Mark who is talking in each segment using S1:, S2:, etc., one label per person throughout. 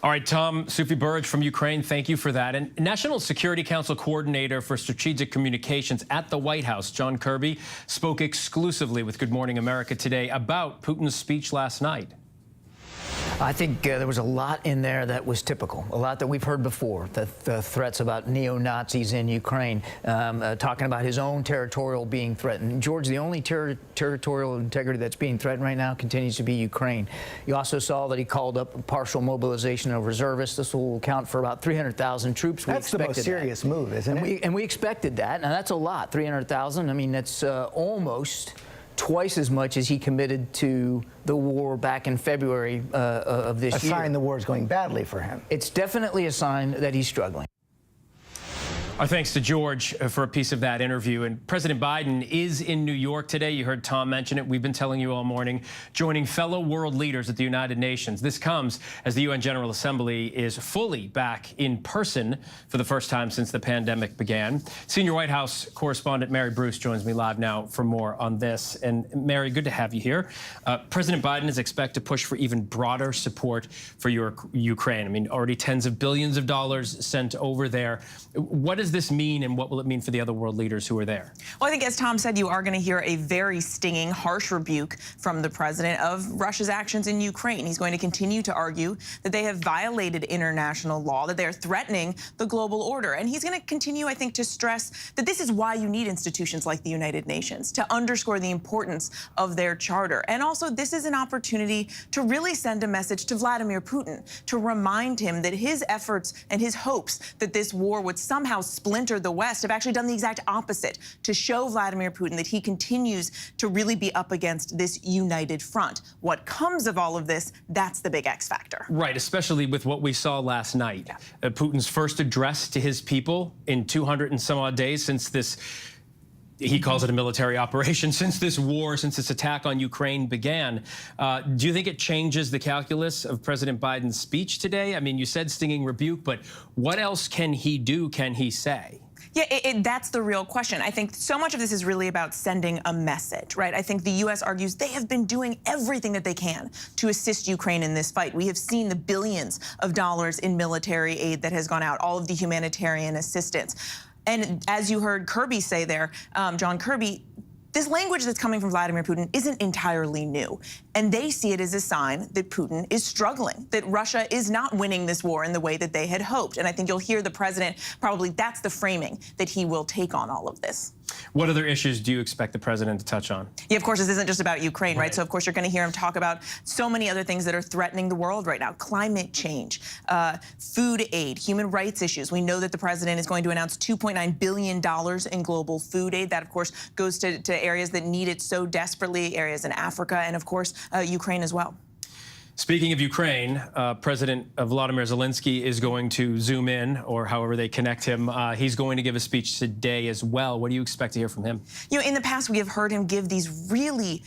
S1: All right, Tom, Sufi Burrage from Ukraine, thank you for that. And National Security Council Coordinator for Strategic Communications at the White House, John Kirby, spoke exclusively with Good Morning America today about Putin's speech last night.
S2: I think there was a lot in there that was typical, a lot that we've heard before, the threats about neo-Nazis in Ukraine, talking about his own territorial being threatened. George, the only territorial integrity that's being threatened right now continues to be Ukraine. You also saw that he called up partial mobilization of reservists. This will account for about 300,000 troops.
S3: That's the most serious move, isn't it?
S2: And we expected that, and that's a lot, 300,000. I mean, that's almost twice as much as he committed to the war back in February of this year.
S3: A sign the war is going badly for him.
S2: It's definitely a sign that he's struggling.
S1: Our thanks to George for a piece of that interview. And President Biden is in New York today. You heard Tom mention it. We've been telling you all morning, joining fellow world leaders at the United Nations. This comes as the UN General Assembly is fully back in person for the first time since the pandemic began. Senior White House correspondent Mary Bruce joins me live now for more on this. And Mary, good to have you here. President Biden is expected to push for even broader support for Ukraine. I mean, already tens of billions of dollars sent over there. What does this mean, and what will it mean for the other world leaders who are there?
S4: Well, I think, as Tom said, you are going to hear a very stinging, harsh rebuke from the president of Russia's actions in Ukraine. He's going to continue to argue that they have violated international law, that they are threatening the global order. And he's going to continue, I think, to stress that this is why you need institutions like the United Nations, to underscore the importance of their charter. And also, this is an opportunity to really send a message to Vladimir Putin, to remind him that his efforts and his hopes that this war would somehow splinter the West have actually done the exact opposite, to show Vladimir Putin that he continues to really be up against this united front. What comes of all of this, that's the big X factor.
S1: Right, especially with what we saw last night. Yeah. Putin's first address to his people in 200 and some odd days since this, he calls it a military operation, since this war, since this attack on Ukraine began. Do you think it changes the calculus of President Biden's speech today? I mean, you said stinging rebuke, but what else can he do, can he say?
S4: Yeah, that's the real question. I think so much of this is really about sending a message, right? I think the U.S. argues they have been doing everything that they can to assist Ukraine in this fight. We have seen the billions of dollars in military aid that has gone out, all of the humanitarian assistance. And as you heard Kirby say there, John Kirby, this language that's coming from Vladimir Putin isn't entirely new. And they see it as a sign that Putin is struggling, that Russia is not winning this war in the way that they had hoped. And I think you'll hear the president, probably that's the framing that he will take on all of this.
S1: What other issues do you expect the president to touch on?
S4: Yeah, of course, this isn't just about Ukraine, right? So, of course, you're going to hear him talk about so many other things that are threatening the world right now. Climate change, food aid, human rights issues. We know that the president is going to announce $2.9 billion in global food aid. That, of course, goes to areas that need it so desperately, areas in Africa, and, of course, Ukraine as well.
S1: Speaking of Ukraine, President Volodymyr Zelensky is going to zoom in, or however they connect him. He's going to give a speech today as well. What do you expect to hear from him?
S4: You know, in the past, we have heard him give these really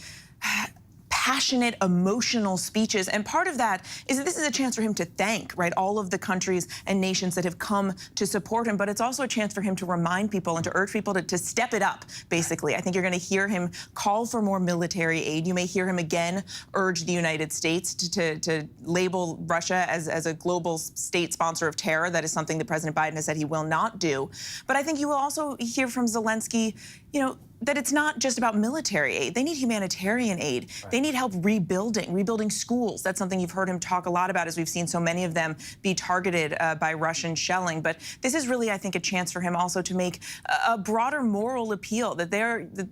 S4: passionate, emotional speeches. And part of that is that this is a chance for him to thank, right, all of the countries and nations that have come to support him. But it's also a chance for him to remind people and to urge people to step it up, basically. I think you're going to hear him call for more military aid. You may hear him again urge the United States to label Russia as a global state sponsor of terror. That is something that President Biden has said he will not do. But I think you will also hear from Zelensky, you know, that it's not just about military aid. They need humanitarian aid. Right. They need help rebuilding schools. That's something you've heard him talk a lot about, as we've seen so many of them be targeted by Russian shelling. But this is really, I think, a chance for him also to make a broader moral appeal that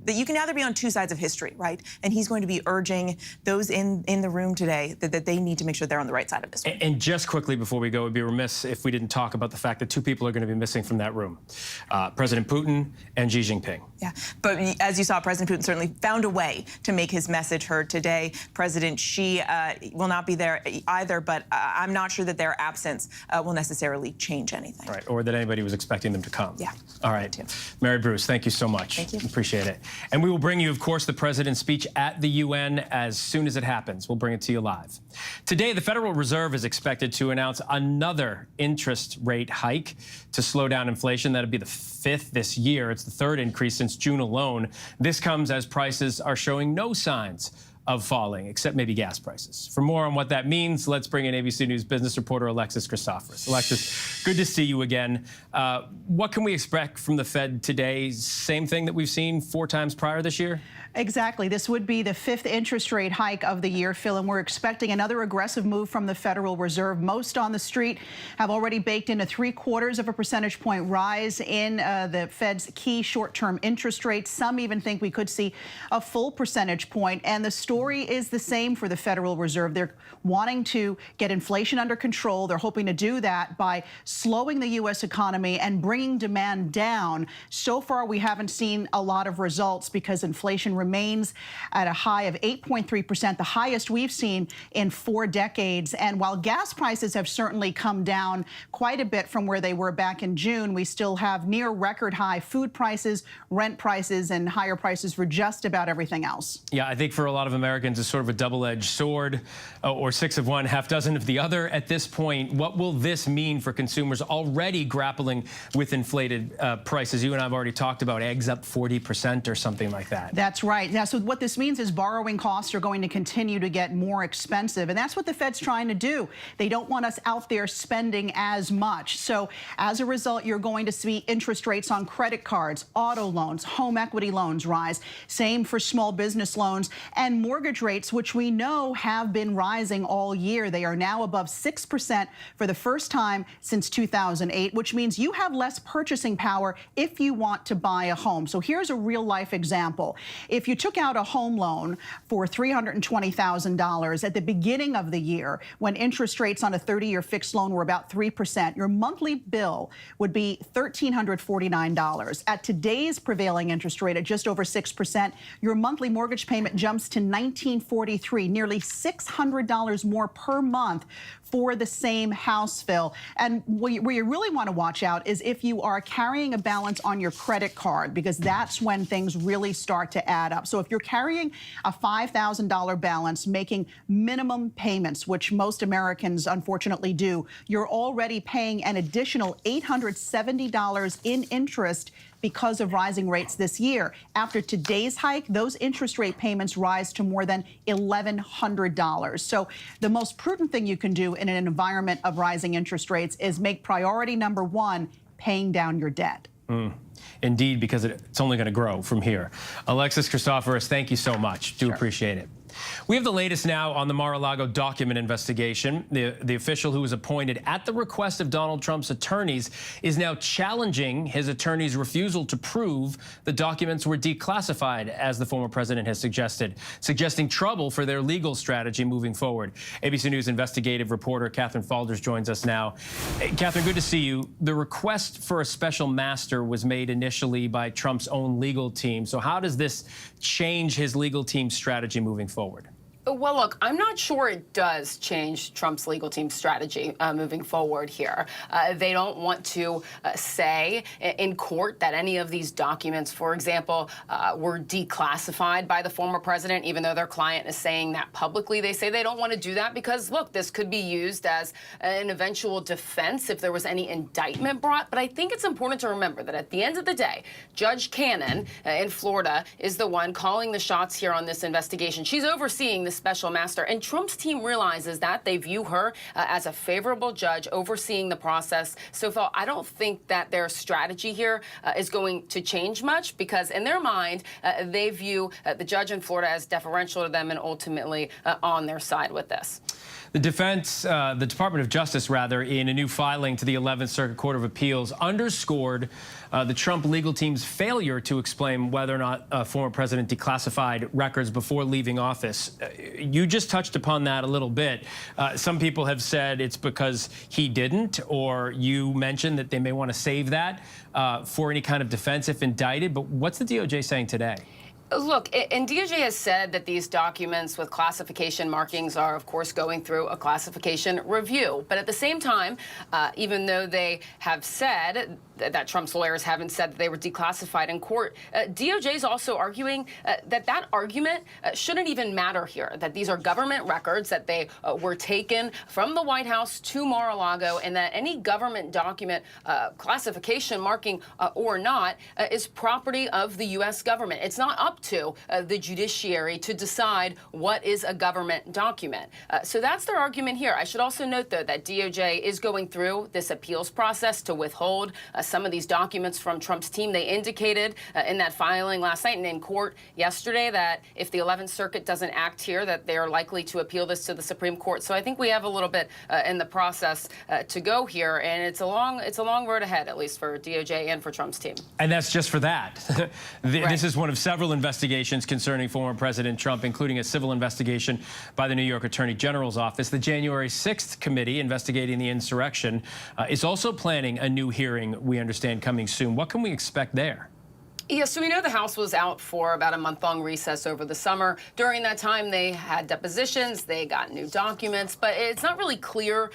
S4: you can either be on two sides of history, right? And he's going to be urging those in the room today that they need to make sure they're on the right side of this one.
S1: And just quickly before we go, it'd be remiss if we didn't talk about the fact that two people are going to be missing from that room, President Putin and Xi Jinping.
S4: Yeah, but as you saw, President Putin certainly found a way to make his message heard today. President Xi will not be there either, but I'm not sure that their absence will necessarily change anything.
S1: Right, or that anybody was expecting them to come.
S4: Yeah.
S1: All right. Mary Bruce, thank you so much.
S4: Thank you.
S1: Appreciate it. And we will bring you, of course, the president's speech at the UN as soon as it happens. We'll bring it to you live. Today, the Federal Reserve is expected to announce another interest rate hike to slow down inflation. That'll be the 5th this year. It's the 3rd increase since June alone. This comes as prices are showing no signs of falling, except maybe gas prices. For more on what that means, let's bring in ABC News business reporter Alexis Christoforous. Alexis, good to see you again. What can we expect from the Fed today? Same thing that we've seen 4 times prior this year?
S5: Exactly. This would be the 5th interest rate hike of the year, Phil, and we're expecting another aggressive move from the Federal Reserve. Most on the street have already baked in a 3/4 of a percentage point rise in the Fed's key short-term interest rates. Some even think we could see a full percentage point. And the story is the same for the Federal Reserve. They're wanting to get inflation under control. They're hoping to do that by slowing the U.S. economy and bringing demand down. So far, we haven't seen a lot of results because inflation remains at a high of 8.3%, the highest we've seen in 4 decades. And while gas prices have certainly come down quite a bit from where they were back in June, we still have near record high food prices, rent prices, and higher prices for just about everything else.
S1: Yeah, I think for a lot of Americans, it's sort of a double-edged sword, or 6 of one, half dozen of the other. At this point, what will this mean for consumers already grappling with inflated prices? You and I have already talked about eggs up 40% or something like that.
S5: That's right. Now, so what this means is borrowing costs are going to continue to get more expensive, and that's what the Fed's trying to do. They don't want us out there spending as much. So as a result, you're going to see interest rates on credit cards, auto loans, home equity loans rise. Same for small business loans and mortgage rates, which we know have been rising all year. They are now above 6% for the first time since 2008, which means you have less purchasing power if you want to buy a home. So here's a real life example. If you took out a home loan for $320,000 at the beginning of the year, when interest rates on a 30-year fixed loan were about 3%, your monthly bill would be $1,349. At today's prevailing interest rate at just over 6%, your monthly mortgage payment jumps to $1,943, nearly $600 more per month for the same house, Phil. And where you really want to watch out is if you are carrying a balance on your credit card, because that's when things really start to add up. So if you're carrying a $5,000 balance, making minimum payments, which most Americans unfortunately do, you're already paying an additional $870 in interest because of rising rates this year. After today's hike, those interest rate payments rise to more than $1,100. So the most prudent thing you can do in an environment of rising interest rates is make priority number 1 paying down your debt.
S1: Indeed, because it's only going to grow from here. Alexis Christoforous, thank you so much. Do appreciate it. We have the latest now on the Mar-a-Lago document investigation. The official who was appointed at the request of Donald Trump's attorneys is now challenging his attorney's refusal to prove the documents were declassified, as the former president has suggesting trouble for their legal strategy moving forward. ABC News investigative reporter Catherine Falders joins us now. Hey, Catherine, good to see you. The request for a special master was made initially by Trump's own legal team. So how does this change his legal team's strategy moving forward?
S6: Well, look, I'm not sure it does change Trump's legal team's strategy moving forward here. They don't want to say in court that any of these documents, for example, were declassified by the former president, even though their client is saying that publicly. They say they don't want to do that because, look, this could be used as an eventual defense if there was any indictment brought. But I think it's important to remember that at the end of the day, Judge Cannon in Florida is the one calling the shots here on this investigation. She's overseeing the special master, and Trump's team realizes that. They view her as a favorable judge overseeing the process. So, Phil, I don't think that their strategy here is going to change much because in their mind, they view the judge in Florida as deferential to them and ultimately on their side with this.
S1: The the Department of Justice, rather, in a new filing to the 11th Circuit Court of Appeals, underscored the Trump legal team's failure to explain whether or not former president declassified records before leaving office. You just touched upon that a little bit. Some people have said it's because he didn't, or you mentioned that they may want to save that for any kind of defense if indicted. But what's the DOJ saying today?
S6: Look, and DOJ has said that these documents with classification markings are, of course, going through a classification review. But at the same time, even though they have said that Trump's lawyers haven't said that they were declassified in court, DOJ is also arguing that argument shouldn't even matter here, that these are government records, that they were taken from the White House to Mar-a-Lago, and that any government document, classification marking or not, is property of the U.S. government. It's not up up to the judiciary to decide what is a government document. So that's their argument here. I should also note, though, that DOJ is going through this appeals process to withhold some of these documents from Trump's team. They indicated in that filing last night and in court yesterday that if the 11th Circuit doesn't act here, that they are likely to appeal this to the Supreme Court. So I think we have a little bit in the process to go here, and it's a long road ahead, at least for DOJ and for Trump's team.
S1: And that's just for that. This is one of several investigations concerning former President Trump, including a civil investigation by the New York Attorney General's office. The January 6th committee investigating the insurrection is also planning a new hearing, we understand, coming soon. What can we expect there?
S6: Yeah, so we know the House was out for about a month-long recess over the summer. During that time, they had depositions, they got new documents, but it's not really clear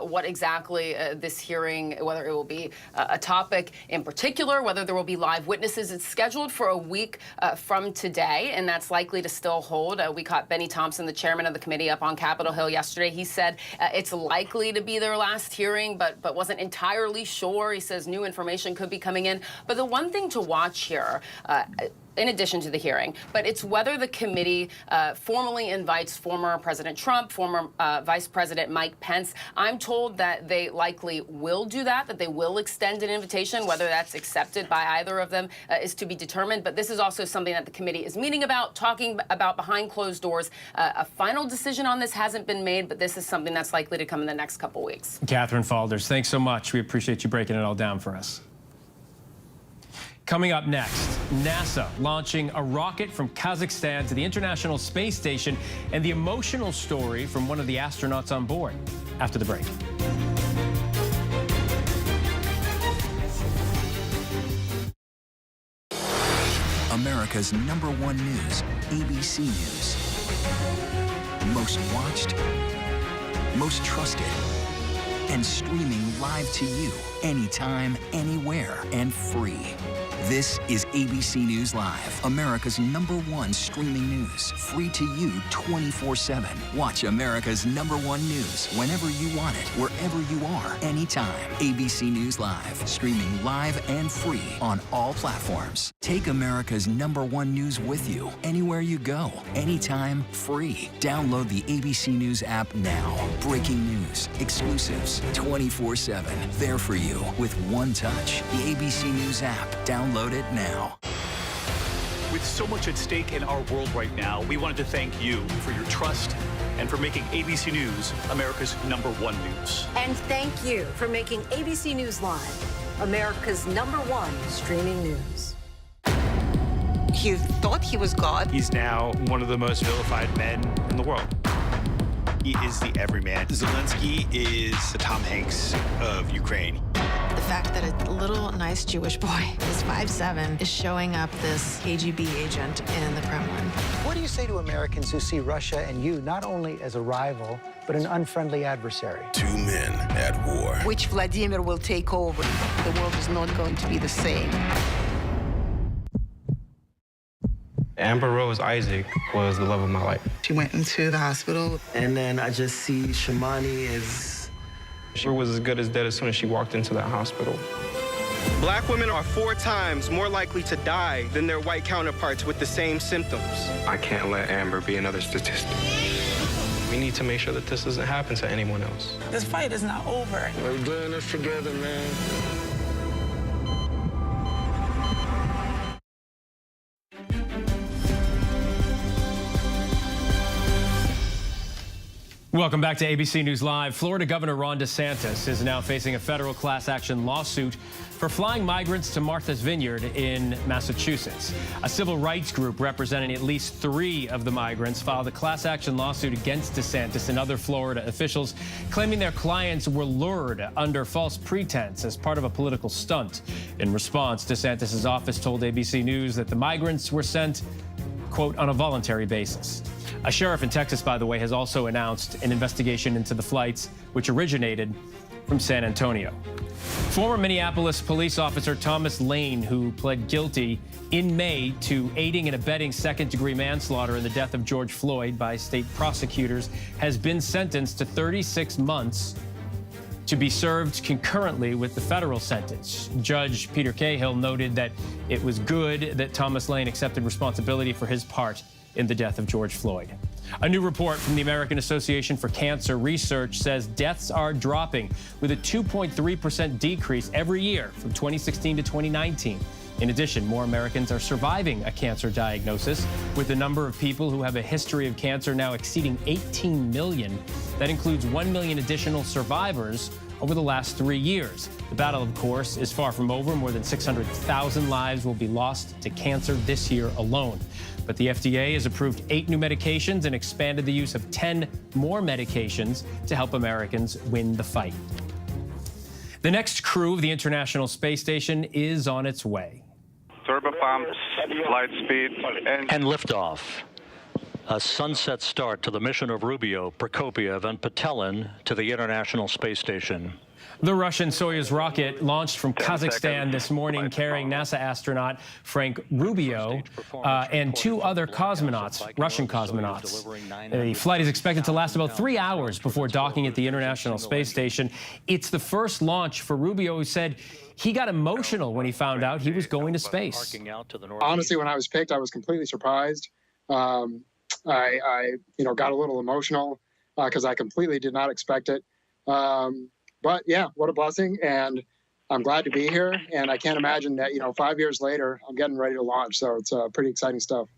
S6: what exactly this hearing, whether it will be a topic in particular, whether there will be live witnesses. It's scheduled for a week from today, and that's likely to still hold. We caught Benny Thompson, the chairman of the committee, up on Capitol Hill yesterday. He said it's likely to be their last hearing, but wasn't entirely sure. He says new information could be coming in. But the one thing to watch here, in addition to the hearing, but it's whether the committee formally invites former President Trump, former Vice President Mike Pence. I'm told that they likely will do that they will extend an invitation. Whether that's accepted by either of them is to be determined. But this is also something that the committee is meeting about, talking about behind closed doors. A final decision on this hasn't been made, but this is something that's likely to come in the next couple weeks.
S1: Catherine Falders, thanks so much. We appreciate you breaking it all down for us. Coming up next, NASA launching a rocket from Kazakhstan to the International Space Station and the emotional story from one of the astronauts on board. After the break.
S7: America's #1 news, ABC News. Most watched, most trusted, and streaming live to you anytime, anywhere, and free. This is ABC News Live, America's #1 streaming news, free to you 24/7. Watch America's #1 news whenever you want it, wherever you are, anytime. ABC News Live, streaming live and free on all platforms. Take America's #1 news with you, anywhere you go, anytime, free. Download the ABC News app now. Breaking news, exclusives, 24/7, there for you with one touch. The ABC News app. Download it now.
S8: With so much at stake in our world right now, we wanted to thank you for your trust and for making ABC News America's #1 news.
S9: And thank you for making ABC News Live America's #1 streaming news.
S10: He thought he was God.
S8: He's now one of the most vilified men in the world. He is the everyman. Zelensky is the Tom Hanks of Ukraine.
S11: The fact that a little nice Jewish boy is 5'7" is showing up this KGB agent in the Kremlin.
S3: What do you say to Americans who see Russia and you not only as a rival, but an unfriendly adversary?
S12: Two men at war.
S10: Which Vladimir will take over. The world is not going to be the same.
S13: Amber Rose Isaac was the love of my life.
S10: She went into the hospital.
S14: And then I just see Shamani
S13: She was as good as dead as soon as she walked into that hospital.
S15: Black women are 4 times more likely to die than their white counterparts with the same symptoms.
S13: I can't let Amber be another statistic. We need to make sure that this doesn't happen to anyone else.
S10: This fight is not over.
S14: We're doing this together, man.
S1: Welcome back to ABC News Live. Florida Governor Ron DeSantis is now facing a federal class action lawsuit for flying migrants to Martha's Vineyard in Massachusetts. A civil rights group representing at least 3 of the migrants filed a class action lawsuit against DeSantis and other Florida officials, claiming their clients were lured under false pretense as part of a political stunt. In response, DeSantis' office told ABC News that the migrants were sent, quote, on a voluntary basis. A sheriff in Texas, by the way, has also announced an investigation into the flights, which originated from San Antonio. Former Minneapolis police officer Thomas Lane, who pled guilty in May to aiding and abetting second-degree manslaughter in the death of George Floyd by state prosecutors, has been sentenced to 36 months to be served concurrently with the federal sentence. Judge Peter Cahill noted that it was good that Thomas Lane accepted responsibility for his part in the death of George Floyd. A new report from the American Association for Cancer Research says deaths are dropping, with a 2.3% decrease every year from 2016 to 2019. In addition, more Americans are surviving a cancer diagnosis, with the number of people who have a history of cancer now exceeding 18 million. That includes 1 million additional survivors over the last 3 years. The battle, of course, is far from over. More than 600,000 lives will be lost to cancer this year alone. But the FDA has approved 8 new medications and expanded the use of 10 more medications to help Americans win the fight. The next crew of the International Space Station is on its way.
S16: Turbo pumps, flight speed,
S17: and liftoff. A sunset start to the mission of Rubio, Prokopiev, and Patelin to the International Space Station.
S1: The Russian Soyuz rocket launched from Kazakhstan this morning, carrying NASA astronaut Frank Rubio and 2 other cosmonauts, Russian cosmonauts. The flight is expected to last about 3 hours before docking at the International Space Station. It's the first launch for Rubio, who said he got emotional when he found out he was going to space.
S18: Honestly, when I was picked, I was completely surprised. I got a little emotional because I completely did not expect it. But yeah, what a blessing, and I'm glad to be here, and I can't imagine that, 5 years later, I'm getting ready to launch, so it's pretty exciting stuff.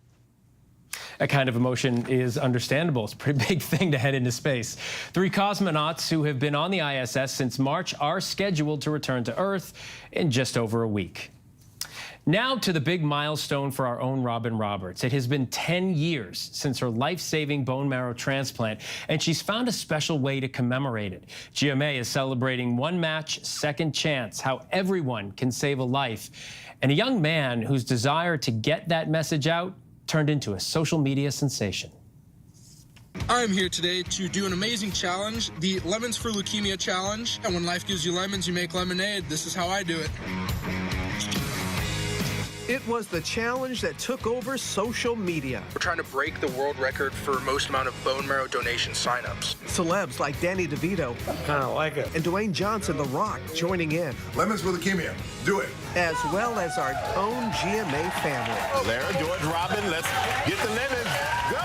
S1: That kind of emotion is understandable. It's a pretty big thing to head into space. 3 cosmonauts who have been on the ISS since March are scheduled to return to Earth in just over a week. Now to the big milestone for our own Robin Roberts. It has been 10 years since her life-saving bone marrow transplant, and she's found a special way to commemorate it. GMA is celebrating One Match, Second Chance, how everyone can save a life. And a young man whose desire to get that message out turned into a social media sensation.
S19: I'm here today to do an amazing challenge, the Lemons for Leukemia Challenge. And when life gives you lemons, you make lemonade. This is how I do it.
S20: It was the challenge that took over social media.
S19: We're trying to break the world record for most amount of bone marrow donation signups.
S20: Celebs like Danny DeVito.
S14: Kind of like it.
S20: And Dwayne Johnson, The Rock, joining in.
S12: Lemons for leukemia. Do it.
S20: As well as our own GMA family.
S12: Lara, George, Robin, let's get the lemons. Go!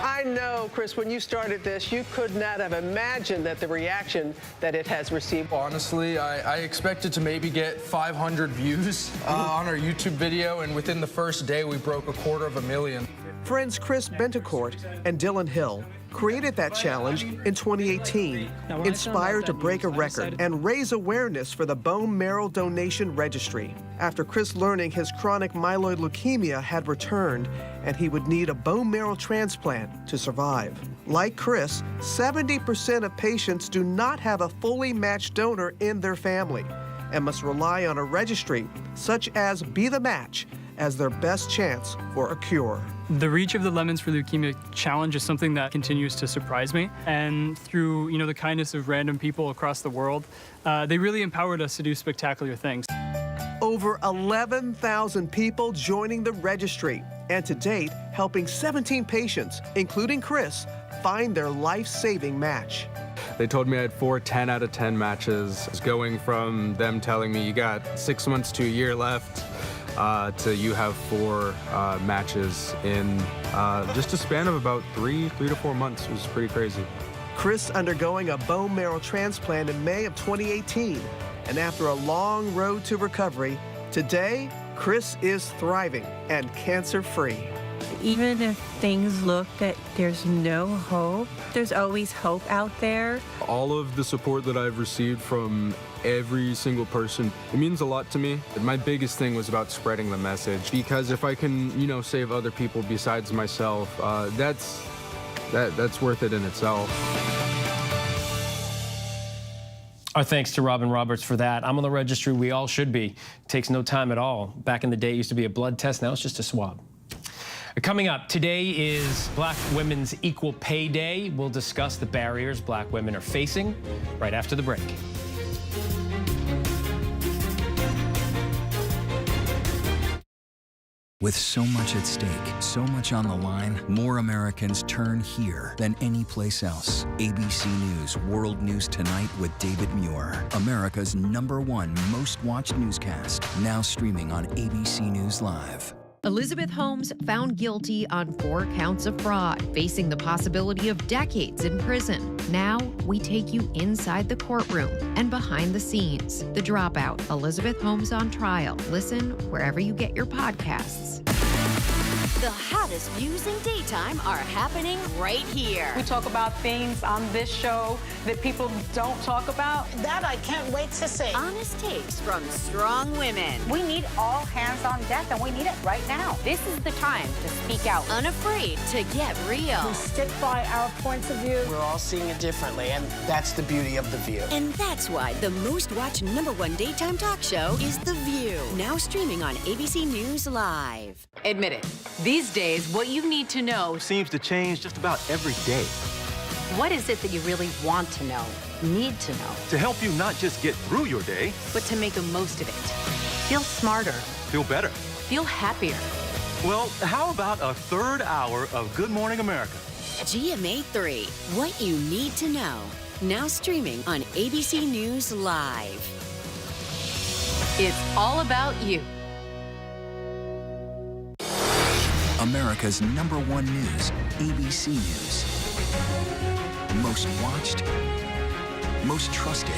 S21: I know, Chris, when you started this, you could not have imagined that the reaction that it has received.
S19: Honestly, I expected to maybe get 500 views on our YouTube video, and within the first day, we broke 250,000.
S20: Friends Chris Bentecourt and Dylan Hill created that challenge in 2018, inspired to break a record and raise awareness for the bone marrow donation registry. After Chris learning his chronic myeloid leukemia had returned and he would need a bone marrow transplant to survive. Like Chris, 70% of patients do not have a fully matched donor in their family and must rely on a registry such as Be the Match as their best chance for a cure.
S22: The reach of the Lemons for Leukemia Challenge is something that continues to surprise me. And through, the kindness of random people across the world, they really empowered us to do spectacular things.
S20: Over 11,000 people joining the registry, and to date, helping 17 patients, including Chris, find their life-saving match.
S23: They told me I had 4 10 out of 10 matches. It's going from them telling me you got 6 months to a year left to you have 4 matches in just a span of about 3 to 4 months. It was pretty crazy.
S20: Chris undergoing a bone marrow transplant in May of 2018. And after a long road to recovery, today, Chris is thriving and cancer-free.
S24: Even if things look that there's no hope, there's always hope out there.
S23: All of the support that I've received from every single person, it means a lot to me. My biggest thing was about spreading the message, because if I can, save other people besides myself, that's worth it in itself.
S1: Our thanks to Robin Roberts for that. I'm on the registry. We all should be. It takes no time at all. Back in the day, it used to be a blood test. Now it's just a swab. Coming up, today is Black Women's Equal Pay Day. We'll discuss the barriers Black women are facing right after the break.
S7: With so much at stake, so much on the line, more Americans turn here than any place else. ABC News World News Tonight with David Muir, America's #1 most watched newscast, now streaming on ABC News Live.
S2: Elizabeth Holmes found guilty on 4 counts of fraud, facing the possibility of decades in prison. Now, we take you inside the courtroom and behind the scenes. The Dropout, Elizabeth Holmes on Trial. Listen wherever you get your podcasts.
S4: The hottest views in daytime are happening right here.
S5: We talk about things on this show that people don't talk about.
S4: That I can't wait to see. Honest takes from strong women. We need all hands on deck, and we need it right now. This is the time to speak out. Unafraid to get real.
S5: We stick by our points of view.
S14: We're all seeing it differently, and that's the beauty of The View.
S4: And that's why the most watched #1 daytime talk show is The View. Now streaming on ABC News Live.
S6: Admit it. These days, what you need to know
S25: seems to change just about every day.
S6: What is it that you really want to know, need to know?
S25: To help you not just get through your day,
S6: but to make the most of it. Feel smarter.
S25: Feel better.
S6: Feel happier.
S25: Well, how about a 3rd hour of Good Morning America?
S4: GMA 3, what you need to know. Now streaming on ABC News Live.
S6: It's all about you.
S7: America's #1 news, ABC News. Most watched, most trusted,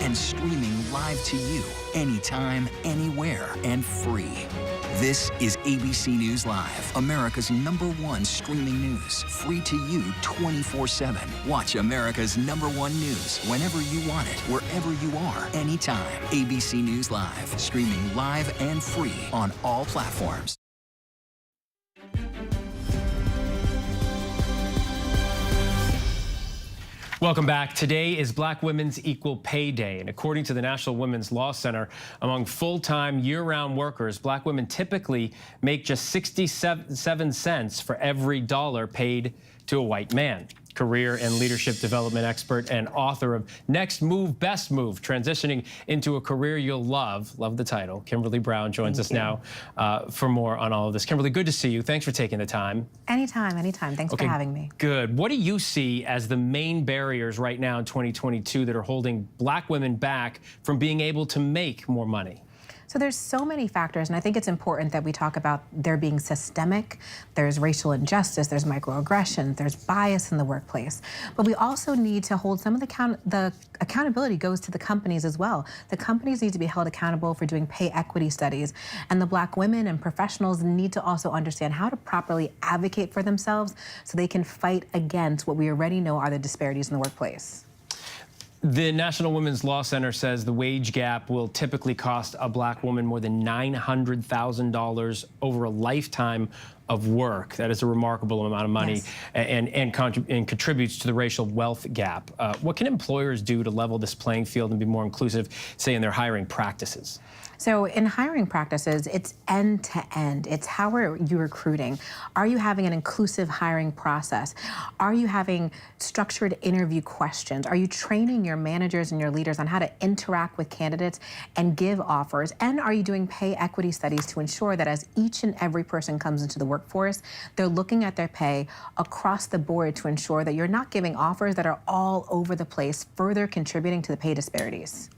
S7: and streaming live to you anytime, anywhere, and free. This is ABC News Live, America's #1 streaming news, free to you 24/7. Watch America's #1 news whenever you want it, wherever you are, anytime. ABC News Live, streaming live and free on all platforms.
S1: Welcome back. Today is Black Women's Equal Pay Day, and according to the National Women's Law Center, among full-time, year-round workers, Black women typically make just 67 cents for every dollar paid to a white man. Career and leadership development expert and author of Next Move, Best Move, Transitioning into a Career You'll Love the title, Kimberly Brown joins us now for more on all of this. Kimberly, good to see you. Thanks for taking the time.
S26: Anytime. Thanks for having me.
S1: Good. What do you see as the main barriers right now in 2022 that are holding Black women back from being able to make more money?
S26: So there's so many factors, and I think it's important that we talk about there being systemic, there's racial injustice, there's microaggression, there's bias in the workplace. But we also need to hold some of the accountability goes to the companies as well. The companies need to be held accountable for doing pay equity studies, and the Black women and professionals need to also understand how to properly advocate for themselves so they can fight against what we already know are the disparities in the workplace.
S1: The National Women's Law Center says the wage gap will typically cost a Black woman more than $900,000 over a lifetime of work. That is a remarkable amount of money. Yes. and contributes to the racial wealth gap. What can employers do to level this playing field and be more inclusive, say, in their hiring practices?
S26: So in hiring practices, it's end to end. It's how are you recruiting? Are you having an inclusive hiring process? Are you having structured interview questions? Are you training your managers and your leaders on how to interact with candidates and give offers? And are you doing pay equity studies to ensure that as each and every person comes into the workforce, they're looking at their pay across the board to ensure that you're not giving offers that are all over the place, further contributing to the pay disparities?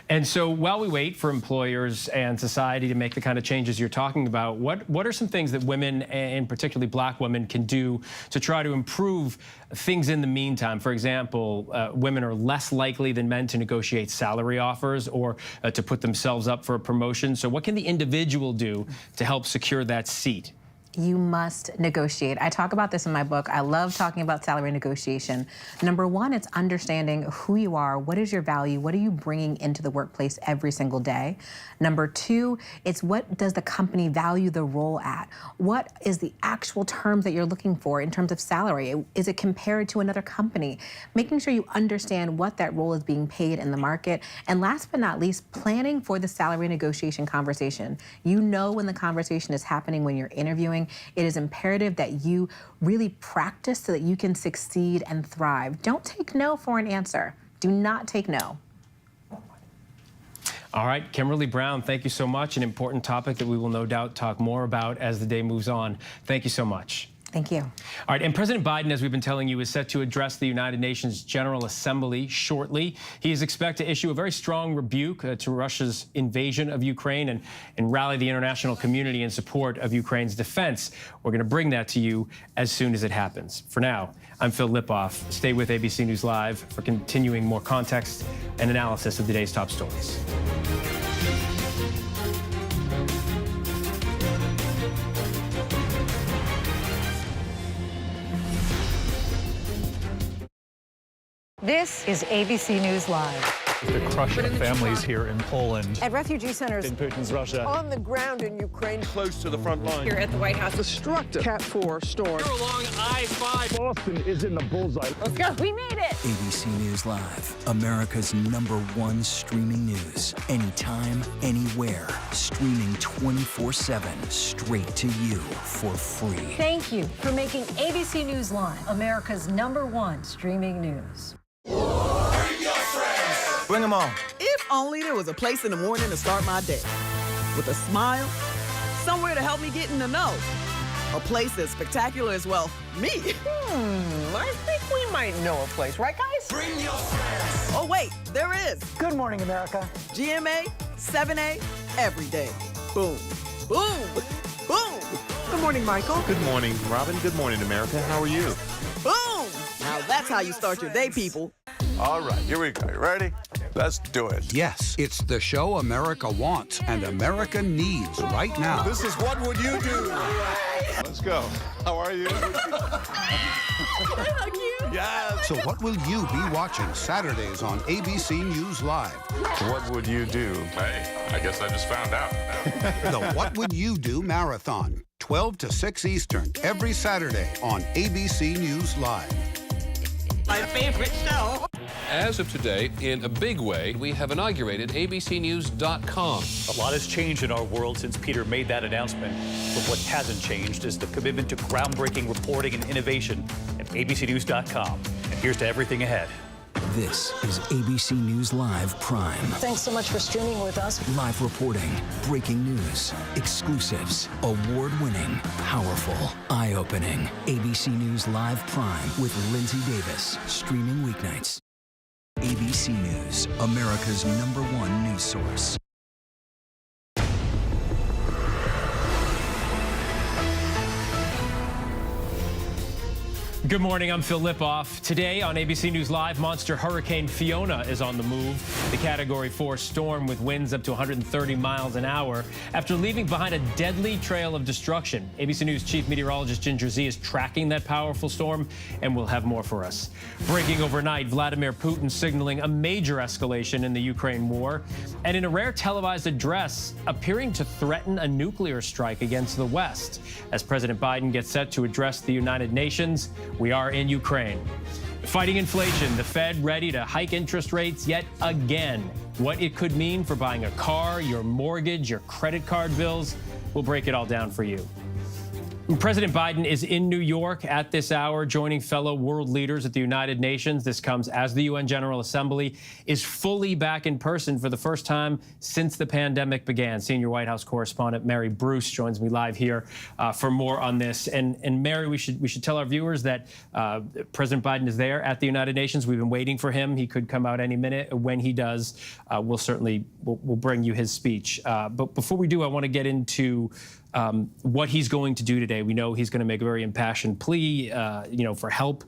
S1: And so while we wait for employers and society to make the kind of changes you're talking about, what are some things that women, and particularly Black women, can do to try to improve things in the meantime? For example, women are less likely than men to negotiate salary offers or to put themselves up for a promotion. So what can the individual do to help secure that seat?
S26: You must negotiate. I talk about this in my book. I love talking about salary negotiation. Number one, it's understanding who you are, what is your value, what are you bringing into the workplace every single day. Number two, it's what does the company value the role at? What is the actual terms that you're looking for in terms of salary? Is it compared to another company? Making sure you understand what that role is being paid in the market. And last but not least, planning for the salary negotiation conversation. You know when the conversation is happening when you're interviewing. It is imperative that you really practice so that you can succeed and thrive. Don't take no for an answer. Do not take no.
S1: All right, Kimberly Brown, thank you so much. An important topic that we will no doubt talk more about as the day moves on. Thank you so much.
S26: Thank you.
S1: All right, and President Biden, as we've been telling you, is set to address the United Nations General Assembly shortly. He is expected to issue a very strong rebuke to Russia's invasion of Ukraine and rally the international community in support of Ukraine's defense. We're going to bring that to you as soon as it happens. For now, I'm Phil Lipoff. Stay with ABC News Live for continuing more context and analysis of today's top stories.
S3: This is ABC News Live.
S8: The crushing of families here in Poland.
S3: At refugee centers.
S8: In Putin's Russia.
S21: On the ground in Ukraine.
S8: Close to the front line.
S3: Here at the White House.
S21: Destructive Cat 4 storm.
S8: Here along I-5. Boston is in the bullseye.
S3: Let's go. We made it.
S7: ABC News Live, America's #1 streaming news. Anytime, anywhere. Streaming 24/7 straight to you for free.
S3: Thank you for making ABC News Live America's #1 streaming news.
S9: Bring them on. If only there was a place in the morning to start my day. With a smile, somewhere to help me get in the know. A place as spectacular as, well, me.
S21: I think we might know a place, right, guys?
S9: Bring your friends. Oh, wait, there is.
S21: Good morning, America.
S9: GMA, 7A, every day. Boom, boom, boom.
S20: Good morning, Michael.
S11: Good morning, Robin. Good morning, America. How are you?
S9: Boom. Now that's how you start your day, people.
S12: All right, here we go. You ready? Let's do it.
S13: Yes, it's the show America wants and America needs right now.
S12: This is What Would You Do? Let's go. How are you?
S9: How cute.
S12: Yes.
S13: So what will you be watching Saturdays on ABC News Live?
S12: What would you do?
S15: Hey, I guess I just found out.
S13: The What Would You Do Marathon, 12 to 6 Eastern, every Saturday on ABC News Live.
S9: My favorite show.
S27: As of today, in a big way, we have inaugurated abcnews.com.
S25: A lot has changed in our world since Peter made that announcement. But what hasn't changed is the commitment to groundbreaking reporting and innovation at abcnews.com. And here's to everything ahead.
S7: This is ABC News Live Prime.
S3: Thanks so much for streaming with us.
S7: Live reporting, breaking news, exclusives, award-winning, powerful, eye-opening. ABC News Live Prime with Lindsay Davis, streaming weeknights. ABC News, America's #1 news source.
S1: Good morning, I'm Phil Lipoff. Today on ABC News Live, monster Hurricane Fiona is on the move. The Category 4 storm with winds up to 130 miles an hour after leaving behind a deadly trail of destruction. ABC News Chief Meteorologist Ginger Z is tracking that powerful storm and will have more for us. Breaking overnight, Vladimir Putin signaling a major escalation in the Ukraine war, and in a rare televised address, appearing to threaten a nuclear strike against the West. As President Biden gets set to address the United Nations, we are in Ukraine. Fighting inflation, the Fed ready to hike interest rates yet again. What it could mean for buying a car, your mortgage, your credit card bills, we'll break it all down for you. President Biden is in New York at this hour, joining fellow world leaders at the United Nations. This comes as the UN General Assembly is fully back in person for the first time since the pandemic began. Senior White House correspondent Mary Bruce joins me live here for more on this. And Mary, we should tell our viewers that President Biden is there at the United Nations. We've been waiting for him. He could come out any minute. When he does, we'll bring you his speech. But before we do, I want to get into what he's going to do today. We know he's going to make a very impassioned plea, for help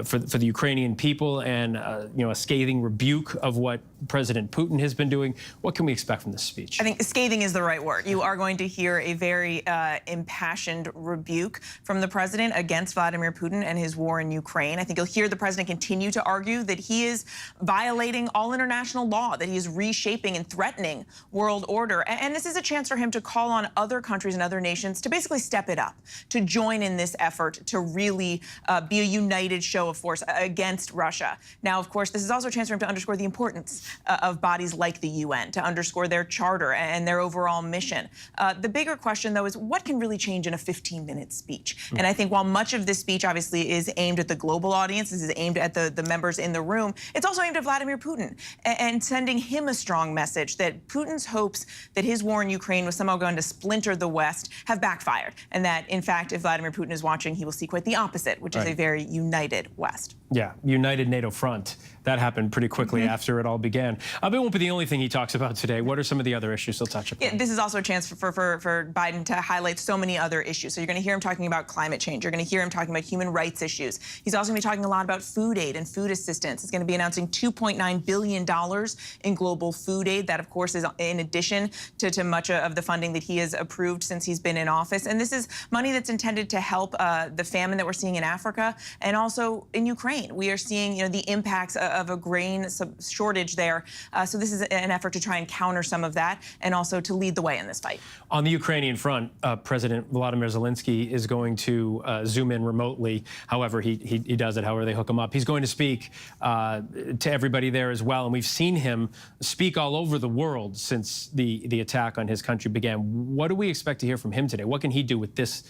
S1: for the Ukrainian people, and a scathing rebuke of what President Putin has been doing. What can we expect from this speech?
S28: I think scathing is the right word. You are going to hear a very impassioned rebuke from the president against Vladimir Putin and his war in Ukraine. I think you'll hear the president continue to argue that he is violating all international law, that he is reshaping and threatening world order. And this is a chance for him to call on other countries and other nations to basically step it up, to join in this effort to really be a united show of force against Russia. Now, of course, this is also a chance for him to underscore the importance of bodies like the UN, to underscore their charter and their overall mission. The bigger question, though, is what can really change in a 15-minute speech? And I think while much of this speech obviously is aimed at the global audience, this is aimed at the members in the room, it's also aimed at Vladimir Putin and sending him a strong message that Putin's hopes that his war in Ukraine was somehow going to splinter the West have backfired, and that, in fact, if Vladimir Putin is watching, he will see quite the opposite, which is a very united West.
S1: Yeah, united NATO front. That happened pretty quickly after it all began. But it won't be the only thing he talks about today. What are some of the other issues he'll touch upon?
S28: Yeah, this is also a chance for Biden to highlight so many other issues. So you're going to hear him talking about climate change. You're going to hear him talking about human rights issues. He's also going to be talking a lot about food aid and food assistance. He's going to be announcing $2.9 billion in global food aid. That, of course, is in addition to much of the funding that he has approved since he's been in office. And this is money that's intended to help the famine that we're seeing in Africa and also in Ukraine. We are seeing, the impacts of a grain shortage there. So this is an effort to try and counter some of that and also to lead the way in this fight.
S1: On the Ukrainian front, President Volodymyr Zelensky is going to zoom in remotely. However, he does it, however they hook him up. He's going to speak to everybody there as well. And we've seen him speak all over the world since the attack on his country began. What do we expect to hear from him today? What can he do with this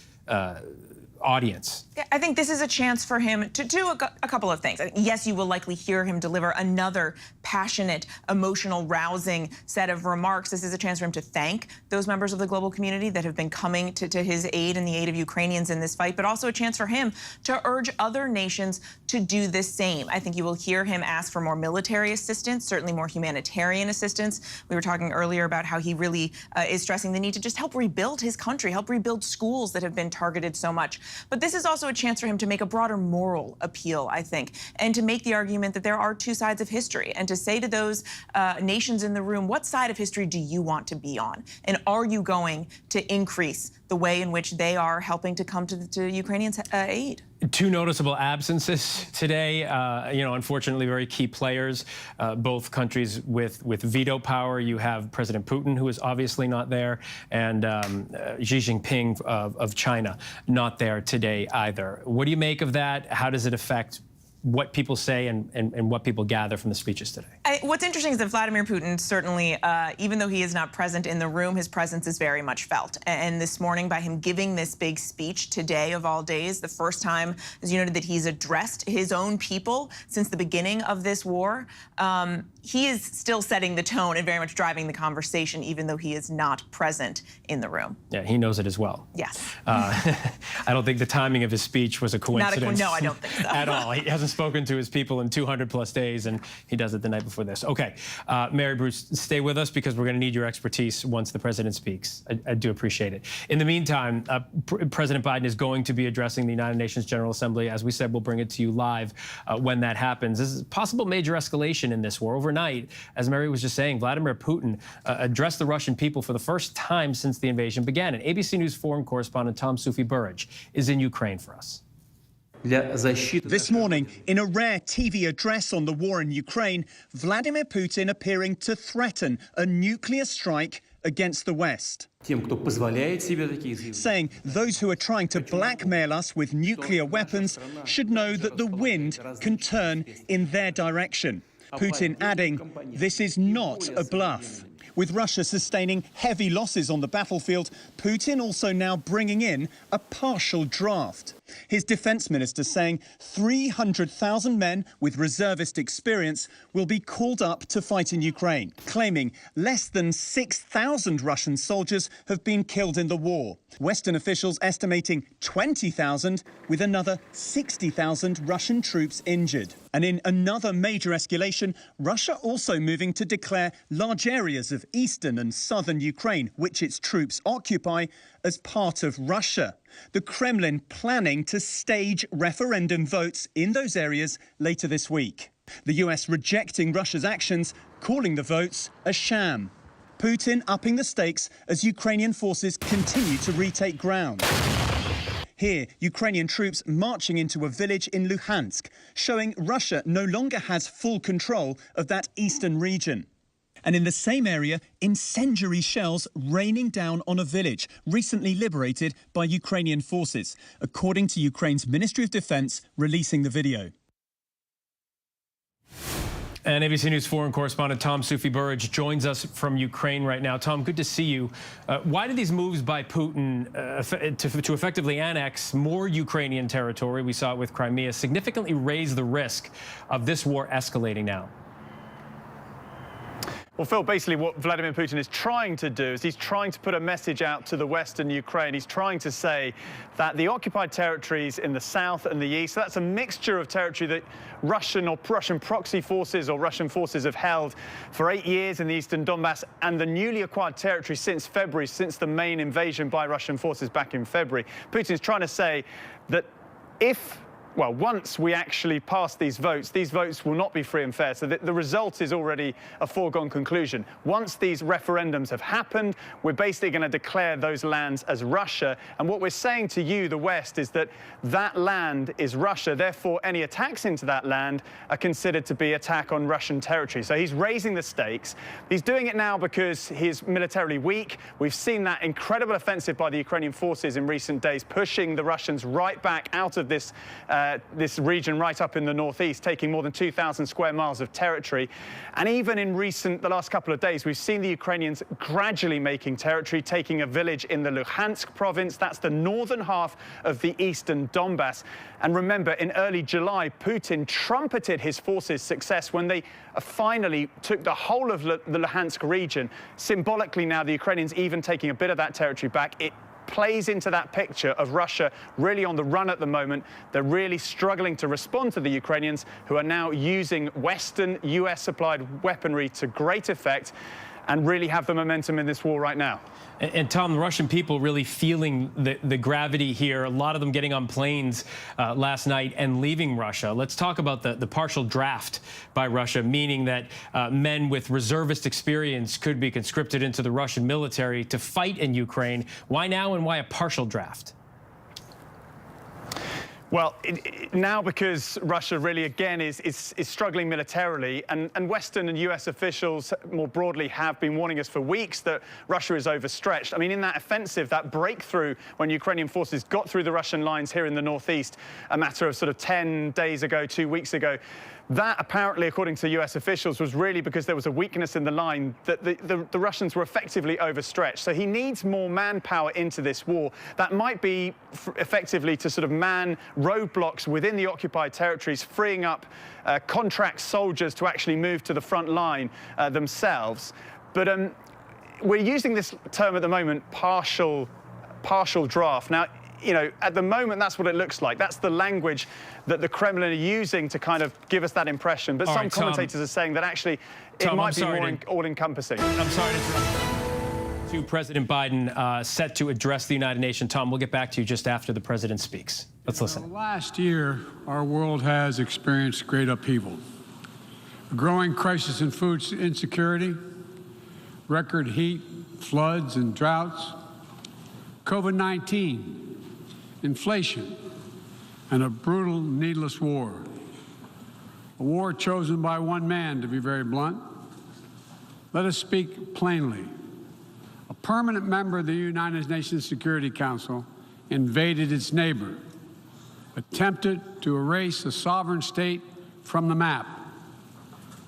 S1: audience?
S28: I think this is a chance for him to do a couple of things. Yes, you will likely hear him deliver another passionate, emotional, rousing set of remarks. This is a chance for him to thank those members of the global community that have been coming to his aid and the aid of Ukrainians in this fight, but also a chance for him to urge other nations to do the same. I think you will hear him ask for more military assistance, certainly more humanitarian assistance. We were talking earlier about how he really is stressing the need to just help rebuild his country, help rebuild schools that have been targeted so much. But this is also a chance for him to make a broader moral appeal, I think, and to make the argument that there are two sides of history, and to say to those nations in the room, what side of history do you want to be on? And are you going to increase the way in which they are helping to come to Ukrainians' aid?
S1: Two noticeable absences today, unfortunately very key players, both countries with veto power. You have President Putin, who is obviously not there, and Xi Jinping of China, not there today either. What do you make of that? How does it affect what people say and what people gather from the speeches today?
S28: What's interesting is that Vladimir Putin certainly, even though he is not present in the room, his presence is very much felt. And this morning, by him giving this big speech today of all days, the first time, as you noted, that he's addressed his own people since the beginning of this war, he is still setting the tone and very much driving the conversation, even though he is not present in the room.
S1: Yeah, he knows it as well.
S28: Yes.
S1: I don't think the timing of his speech was a coincidence.
S28: No, I don't think so.
S1: At all. He hasn't spoken to his people in 200+ days, and he does it the night before this. Okay, Mary Bruce, stay with us because we're going to need your expertise once the president speaks. I do appreciate it. In the meantime, President Biden is going to be addressing the United Nations General Assembly. As we said, we'll bring it to you live when that happens. This is a possible major escalation in this war. Overnight, as Mary was just saying, Vladimir Putin addressed the Russian people for the first time since the invasion began. And ABC News foreign correspondent Tom Sufi-Burridge is in Ukraine for us.
S10: This morning, in a rare TV address on the war in Ukraine, Vladimir Putin appearing to threaten a nuclear strike against the West. Saying those who are trying to blackmail us with nuclear weapons should know that the wind can turn in their direction. Putin adding, this is not a bluff. With Russia sustaining heavy losses on the battlefield, Putin also now bringing in a partial draft. His defense minister saying 300,000 men with reservist experience will be called up to fight in Ukraine, claiming less than 6,000 Russian soldiers have been killed in the war. Western officials estimating 20,000, with another 60,000 Russian troops injured. And in another major escalation, Russia also moving to declare large areas of eastern and southern Ukraine, which its troops occupy, as part of Russia. The Kremlin planning to stage referendum votes in those areas later this week. The US rejecting Russia's actions, calling the votes a sham. Putin upping the stakes as Ukrainian forces continue to retake ground. Here, Ukrainian troops marching into a village in Luhansk, showing Russia no longer has full control of that eastern region. And in the same area, incendiary shells raining down on a village recently liberated by Ukrainian forces, according to Ukraine's Ministry of Defense releasing the video.
S1: And ABC News foreign correspondent Tom Soufi-Burridge joins us from Ukraine right now. Tom, good to see you. Why did these moves by Putin to effectively annex more Ukrainian territory, we saw it with Crimea, significantly raise the risk of this war escalating now?
S2: Well, Phil, basically what Vladimir Putin is trying to do is he's trying to put a message out to the Western Ukraine. He's trying to say that the occupied territories in the south and the east, so that's a mixture of territory that Russian proxy forces or Russian forces have held for 8 years in the eastern Donbass, and the newly acquired territory since February, since the main invasion by Russian forces back in February. Putin's trying to say that once we actually pass these votes will not be free and fair. So the result is already a foregone conclusion. Once these referendums have happened, we're basically going to declare those lands as Russia. And what we're saying to you, the West, is that that land is Russia. Therefore, any attacks into that land are considered to be attack on Russian territory. So he's raising the stakes. He's doing it now because he's militarily weak. We've seen that incredible offensive by the Ukrainian forces in recent days, pushing the Russians right back out of this region right up in the northeast, taking more than 2,000 square miles of territory. And even in the last couple of days, we've seen the Ukrainians gradually making territory, taking a village in the Luhansk province. That's the northern half of the eastern Donbass. And remember, in early July, Putin trumpeted his forces' success when they finally took the whole of the Luhansk region. Symbolically now, the Ukrainians even taking a bit of that territory back. It plays into that picture of Russia really on the run at the moment. They're really struggling to respond to the Ukrainians, who are now using Western US-supplied weaponry to great effect and really have the momentum in this war right now.
S1: And Tom, the Russian people really feeling the gravity here, a lot of them getting on planes last night and leaving Russia. Let's talk about the partial draft by Russia, meaning that men with reservist experience could be conscripted into the Russian military to fight in Ukraine. Why now, and why a partial draft?
S2: Well, now because Russia really, again, is struggling militarily, and Western and US officials more broadly have been warning us for weeks that Russia is overstretched. I mean, in that offensive, that breakthrough when Ukrainian forces got through the Russian lines here in the northeast, a matter of sort of 10 days ago, 2 weeks ago, that apparently, according to US officials, was really because there was a weakness in the line, that the Russians were effectively overstretched. So he needs more manpower into this war. That might be effectively to sort of man roadblocks within the occupied territories, freeing up contract soldiers to actually move to the front line themselves. But we're using this term at the moment, partial draft. Now, you know, at the moment, that's what it looks like. That's the language that the Kremlin are using to kind of give us that impression. But some commentators are saying that actually it might be more all-encompassing.
S1: I'm sorry to interrupt. To President Biden set to address the United Nations. Tom, we'll get back to you just after the president speaks. Let's listen.
S16: Last year, our world has experienced great upheaval. A growing crisis in food insecurity, record heat, floods, and droughts, COVID-19, inflation, and a brutal, needless war. A war chosen by one man, to be very blunt. Let us speak plainly. A permanent member of the United Nations Security Council invaded its neighbor, attempted to erase a sovereign state from the map.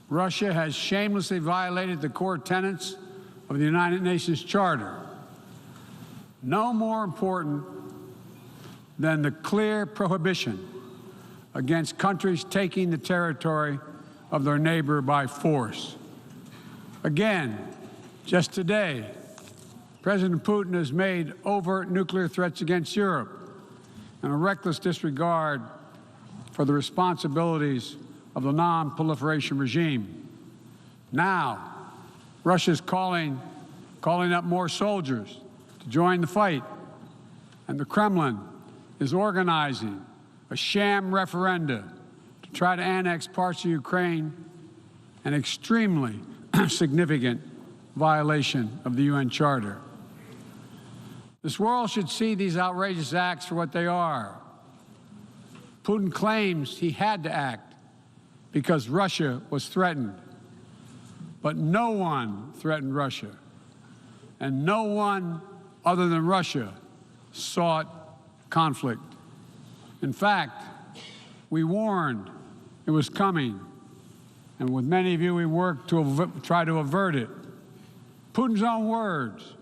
S16: Russia has shamelessly violated the core tenets of the United Nations Charter. No more important than the clear prohibition against countries taking the territory of their neighbor by force. Again, just today, President Putin has made overt nuclear threats against Europe and a reckless disregard for the responsibilities of the non-proliferation regime. Now, Russia's calling up more soldiers to join the fight, and the Kremlin is organizing a sham referenda to try to annex parts of Ukraine, an extremely significant violation of the UN Charter. This world should see these outrageous acts for what they are. Putin claims he had to act because Russia was threatened. But no one threatened Russia, and no one other than Russia sought conflict. In fact, we warned it was coming, and with many of you, we worked to try to avert it. Putin's own words